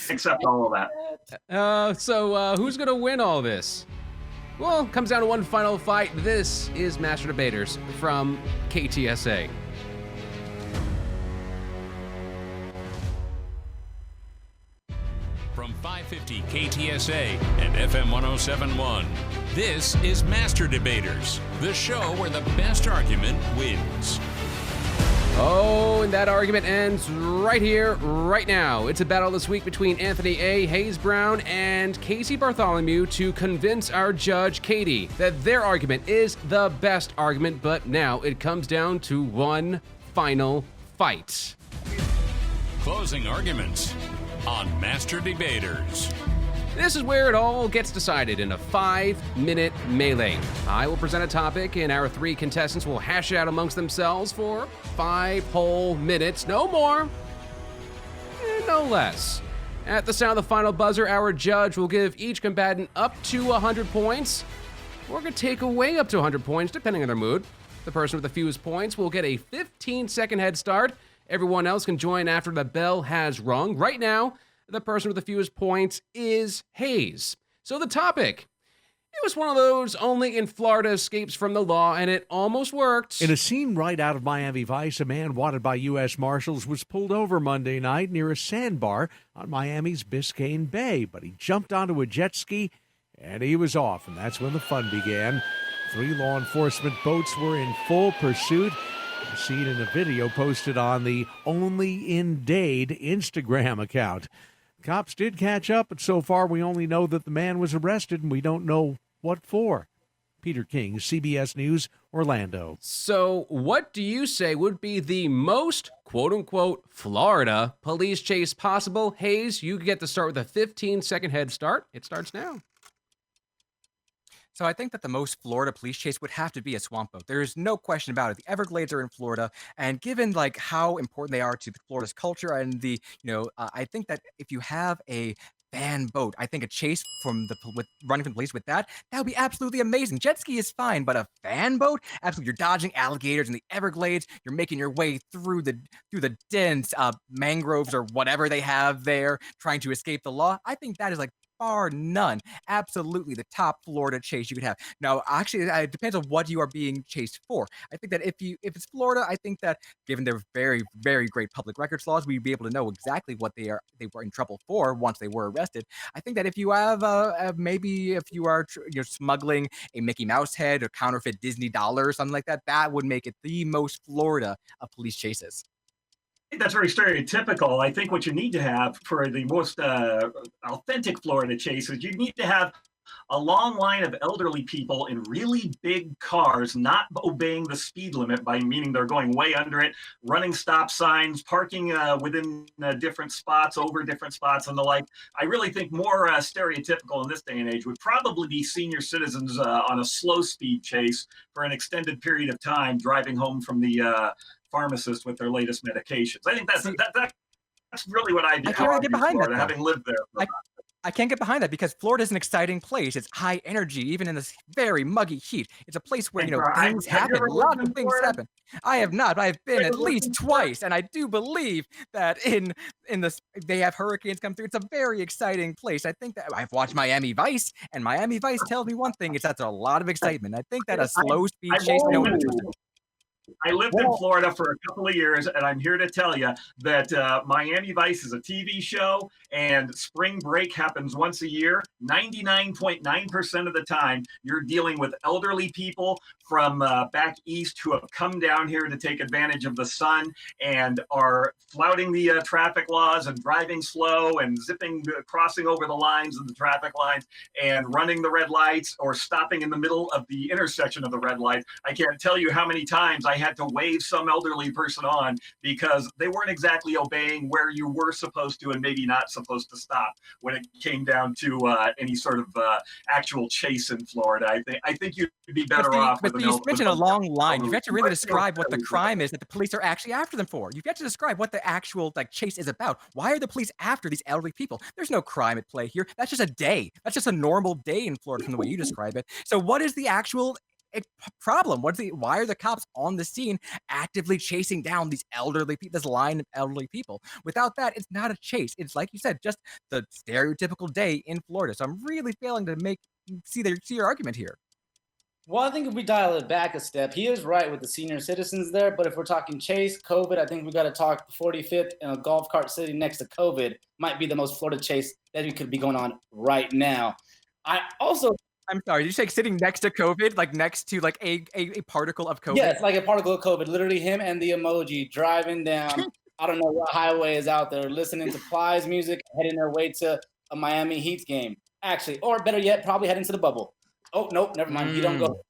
Accept all of that. So who's going to win all this? Well, it comes down to one final fight. This is Master Debaters from KTSA. From 550 KTSA and FM 1071, this is Master Debaters, the show where the best argument wins. Oh, and that argument ends right here, right now. It's a battle this week between Anthony A. Hayes Brown and Casey Bartholomew to convince our judge, Katie, that their argument is the best argument, but now it comes down to one final fight. Closing arguments on Master Debaters. This is where it all gets decided in a 5-minute melee. I will present a topic, and our 3 contestants will hash it out amongst themselves for 5 whole minutes. No more, no less. At the sound of the final buzzer, our judge will give each combatant up to 100 points, or could take away up to 100 points, depending on their mood. The person with the fewest points will get a 15-second head start. Everyone else can join after the bell has rung. Right now, the person with the fewest points is Hayes. So the topic, it was one of those only in Florida escapes from the law, and it almost worked. In a scene right out of Miami Vice, a man wanted by U.S. Marshals was pulled over Monday night near a sandbar on Miami's Biscayne Bay, but he jumped onto a jet ski, and he was off, and that's when the fun began. 3 law enforcement boats were in full pursuit. Seen in a video posted on the Only in Dade Instagram account. Cops did catch up, but so far we only know that the man was arrested and we don't know what for. Peter King, CBS News, Orlando. So, what do you say would be the most quote-unquote Florida police chase possible? Hayes, you get to start with a 15-second head start. It starts now. So I think that the most Florida police chase would have to be a swamp boat. There's no question about it. The Everglades are in Florida, and given like how important they are to Florida's culture and I think that if you have a fan boat, I think a chase with running from the police with that would be absolutely amazing. Jet ski is fine, but a fan boat, absolutely, you're dodging alligators in the Everglades. You're making your way through the dense mangroves or whatever they have there, trying to escape the law. I think that is like bar none, absolutely the top Florida chase you could have. Now, actually, it depends on what you are being chased for. I think that if it's Florida, I think that given their very, very great public records laws, we'd be able to know exactly what they were in trouble for once they were arrested. I think that if you have maybe if you are smuggling a Mickey Mouse head or counterfeit Disney dollar or something like that, that would make it the most Florida of police chases. That's very stereotypical. I think what you need to have for the most authentic Florida chases, you need to have a long line of elderly people in really big cars not obeying the speed limit, by meaning they're going way under it, running stop signs, parking within different spots, over different spots, and the like. I really think more stereotypical in this day and age would probably be senior citizens on a slow speed chase for an extended period of time, driving home from the pharmacist with their latest medications. I think that's really what I can't really get behind Florida, that, having lived there. I can't get behind that because Florida is an exciting place. It's high energy, even in this very muggy heat. It's a place where things happen. A lot of things happen. I have not. I've been at least twice, and I do believe that in this they have hurricanes come through. It's a very exciting place. I think that I've watched Miami Vice, and Miami Vice tells me one thing: it's that's a lot of excitement. I think that a slow speed chase. I lived in Florida for a couple of years, and I'm here to tell you that Miami Vice is a TV show, and spring break happens once a year. 99.9% of the time, you're dealing with elderly people from back east who have come down here to take advantage of the sun and are flouting the traffic laws and driving slow and crossing over the lines of the traffic lines and running the red lights or stopping in the middle of the intersection of the red light. I can't tell you how many times I had to wave some elderly person on because they weren't exactly obeying where you were supposed to and maybe not supposed to stop when it came down to any sort of actual chase in Florida. I think you'd be better off. But you mentioned a long line. You have to really describe what the crime is that the police are actually after them for. You've got to describe what the actual chase is about. Why are the police after these elderly people? There's no crime at play here. That's just a day. That's just a normal day in Florida from the way you describe it. So what is the actual problem? Why are the cops on the scene actively chasing down these elderly people, this line of elderly people? Without that, it's not a chase. It's like you said, just the stereotypical day in Florida. So I'm really failing to see your argument here. Well, I think if we dial it back a step, he is right with the senior citizens there. But if we're talking chase, COVID, I think we got to talk the 45th and a golf cart sitting next to COVID might be the most Florida chase that could be going on right now. I'm sorry, did you say sitting next to COVID, like next to like a particle of COVID? Yeah, it's like a particle of COVID. Literally him and the emoji driving down, I don't know what highway is out there, listening to Plies music, heading their way to a Miami Heat game. Actually, or better yet, probably heading to the bubble. Oh, nope, never mind. You don't go.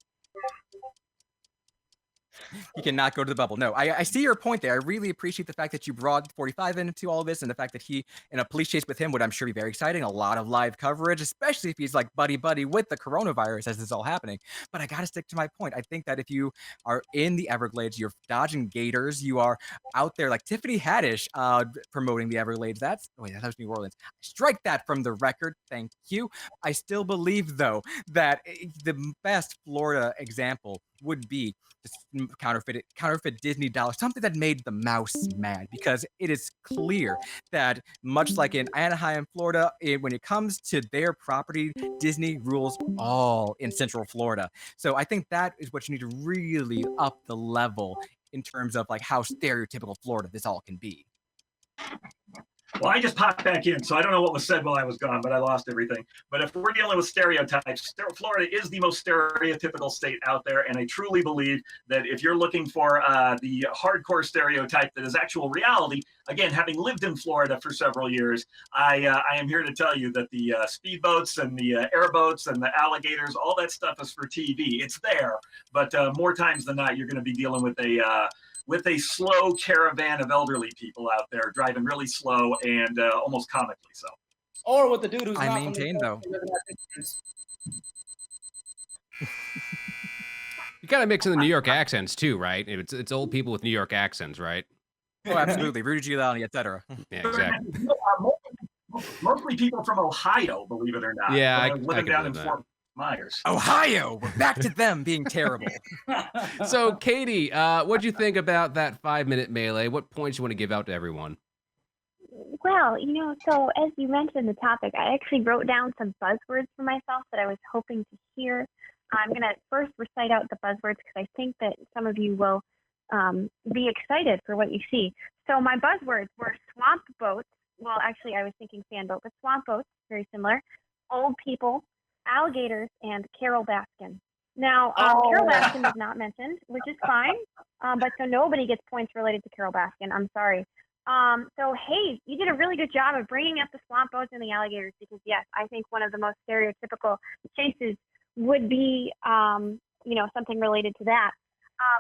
He cannot go to the bubble. No, I see your point there. I really appreciate the fact that you brought 45 into all this and the fact that he, in a police chase with him, would I'm sure be very exciting. A lot of live coverage, especially if he's like buddy with the coronavirus as this is all happening. But I got to stick to my point. I think that if you are in the Everglades, you're dodging gators, you are out there like Tiffany Haddish promoting the Everglades. That was New Orleans. Strike that from the record. Thank you. I still believe, though, that the best Florida example would be counterfeit Disney dollars, something that made the mouse mad, because it is clear that much like in Anaheim, Florida, when it comes to their property, Disney rules all in Central Florida. So I think that is what you need to really up the level in terms of like how stereotypical Florida this all can be. Well, I just popped back in, so I don't know what was said while I was gone, but I lost everything. But if we're dealing with stereotypes, Florida is the most stereotypical state out there, and I truly believe that if you're looking for the hardcore stereotype that is actual reality, again, having lived in Florida for several years, I am here to tell you that the speedboats and the airboats and the alligators, all that stuff is for TV. It's there, but more times than not, you're going to be dealing with a slow caravan of elderly people out there driving really slow and almost comically so. Or with the dude who's I not maintain, though. You kind of mix in the New York accents too, right? It's old people with New York accents, right? Oh, absolutely. Rudy Giuliani, etc. Yeah, exactly. Mostly people from Ohio, believe it or not. Yeah, I living can down in believe that. Fort Myers. Ohio! We're back to them being terrible. So, Katie, what'd you think about that 5-minute melee? What points you want to give out to everyone? Well, so as you mentioned the topic, I actually wrote down some buzzwords for myself that I was hoping to hear. I'm going to first recite out the buzzwords because I think that some of you will be excited for what you see. So my buzzwords were swamp boats. Well, actually, I was thinking sand boat, but swamp boats, very similar. Old people, alligators, and Carol Baskin. Now, Carol Baskin was not mentioned, which is fine, but so nobody gets points related to Carol Baskin. I'm sorry. So, Hayes, you did a really good job of bringing up the swamp boats and the alligators because, yes, I think one of the most stereotypical chases would be, something related to that.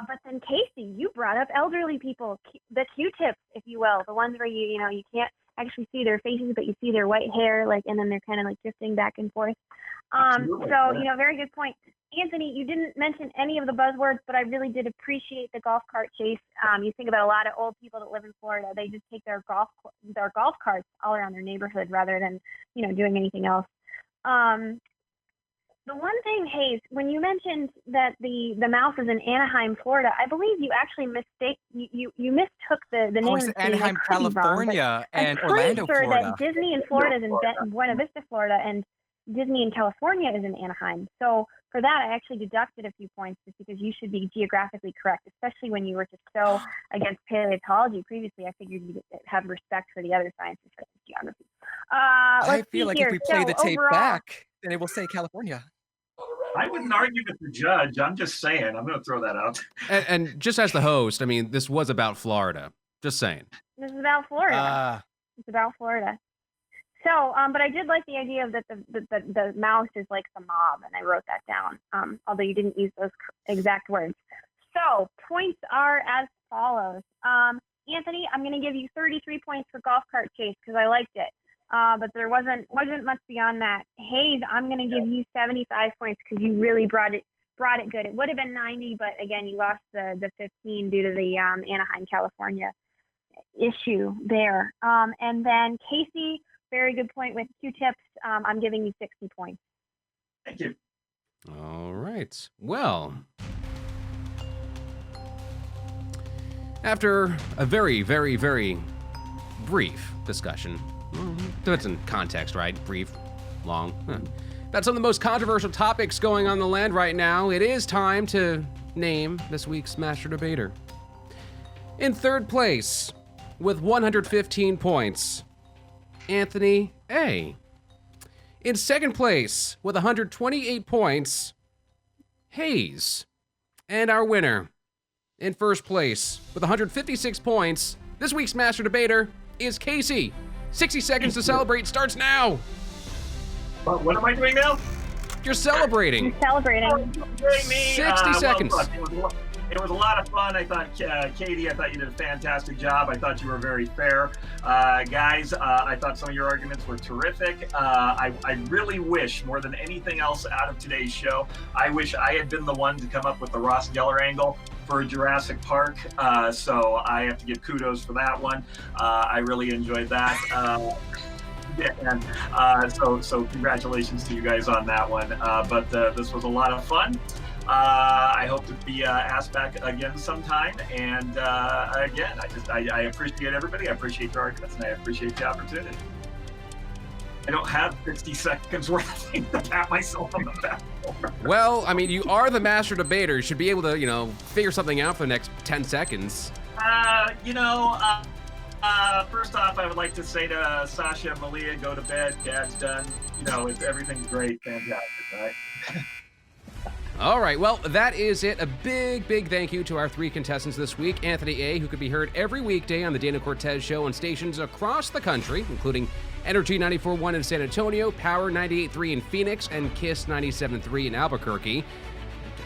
But then, Casey, you brought up elderly people, the Q-tips, if you will, the ones where you can't actually see their faces, but you see their white hair, and then they're kind of drifting back and forth. Very good point. Anthony, you didn't mention any of the buzzwords, but I really did appreciate the golf cart chase. You think about a lot of old people that live in Florida; they just take their golf carts all around their neighborhood rather than doing anything else. The one thing, Hayes, when you mentioned that the mouse is in Anaheim, Florida, I believe you actually you mistook the name of the city. Anaheim, California, and Orlando, Florida. Florida. That Disney in Florida is in Buena Vista, Florida, and Disney in California is in Anaheim. So for that, I actually deducted a few points just because you should be geographically correct, especially when you were just so against paleontology previously. I figured you'd have respect for the other sciences such as geography. I feel like if we play the tape back, then it will say California. I wouldn't argue with the judge. I'm just saying. I'm going to throw that out. And just as the host, I mean, this was about Florida. Just saying. This is about Florida. It's about Florida. So, but I did like the idea of that the mouse is like the mob, and I wrote that down, although you didn't use those exact words. So, points are as follows. Anthony, I'm going to give you 33 points for golf cart chase because I liked it. But there wasn't much beyond that. Hayes, I'm going to give you 75 points because you really brought it good. It would have been 90, but again, you lost the 15 due to the Anaheim, California issue there. And then Casey, very good point with Q-tips. I'm giving you 60 points. Thank you. All right. Well, after a very, very, very brief discussion, that's in context, right? Brief, long. That's some of the most controversial topics going on in the land right now. It is time to name this week's Master Debater. In third place, with 115 points, Anthony A. In second place, with 128 points, Hayes. And our winner, in first place, with 156 points, this week's Master Debater is Casey. 60 seconds to celebrate starts now. What am I doing now? You're celebrating. You're celebrating. 60 seconds. Well, it was a lot of fun. I thought, Katie, I thought you did a fantastic job. I thought you were very fair. Guys, I thought some of your arguments were terrific. I really wish, more than anything else out of today's show, I wish I had been the one to come up with the Ross Geller angle for Jurassic Park. So I have to give kudos for that one. I really enjoyed that. So congratulations to you guys on that one. But this was a lot of fun. I hope to be asked back again sometime. And again, I appreciate everybody. I appreciate your arguments, and I appreciate the opportunity. I don't have 60 seconds worth of things to pat myself on the back for. Well, I mean, you are the Master Debater. You should be able to, figure something out for the next 10 seconds. First off, I would like to say to Sasha and Malia, go to bed. Dad's done. Everything's great. Fantastic, right? All right, well, that is it. A big, big thank you to our 3 contestants this week. Anthony A., who could be heard every weekday on the Dana Cortez Show on stations across the country, including Energy 94.1 in San Antonio, Power 98.3 in Phoenix, and KISS 97.3 in Albuquerque.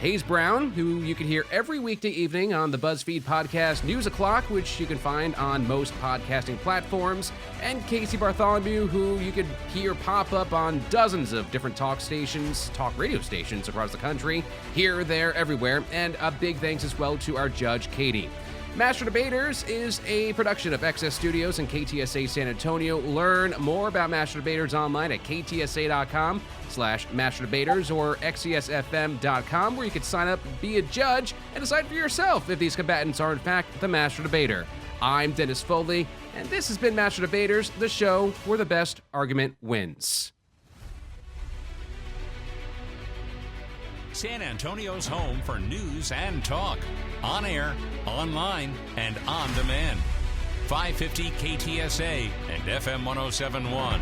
Hayes Brown, who you can hear every weekday evening on the BuzzFeed podcast News O'Clock, which you can find on most podcasting platforms, and Casey Bartholomew, who you can hear pop up on dozens of different talk radio stations across the country, here, there, everywhere, and a big thanks as well to our judge, Katie. Master Debaters is a production of XS Studios and KTSA San Antonio. Learn more about Master Debaters online at ktsa.com/masterdebaters or xcsfm.com, where you can sign up, be a judge, and decide for yourself if these combatants are in fact the Master Debater. I'm Dennis Foley, and this has been Master Debaters, the show where the best argument wins. San Antonio's home for news and talk. On air, online, and on demand. 550 KTSA and FM 107.1.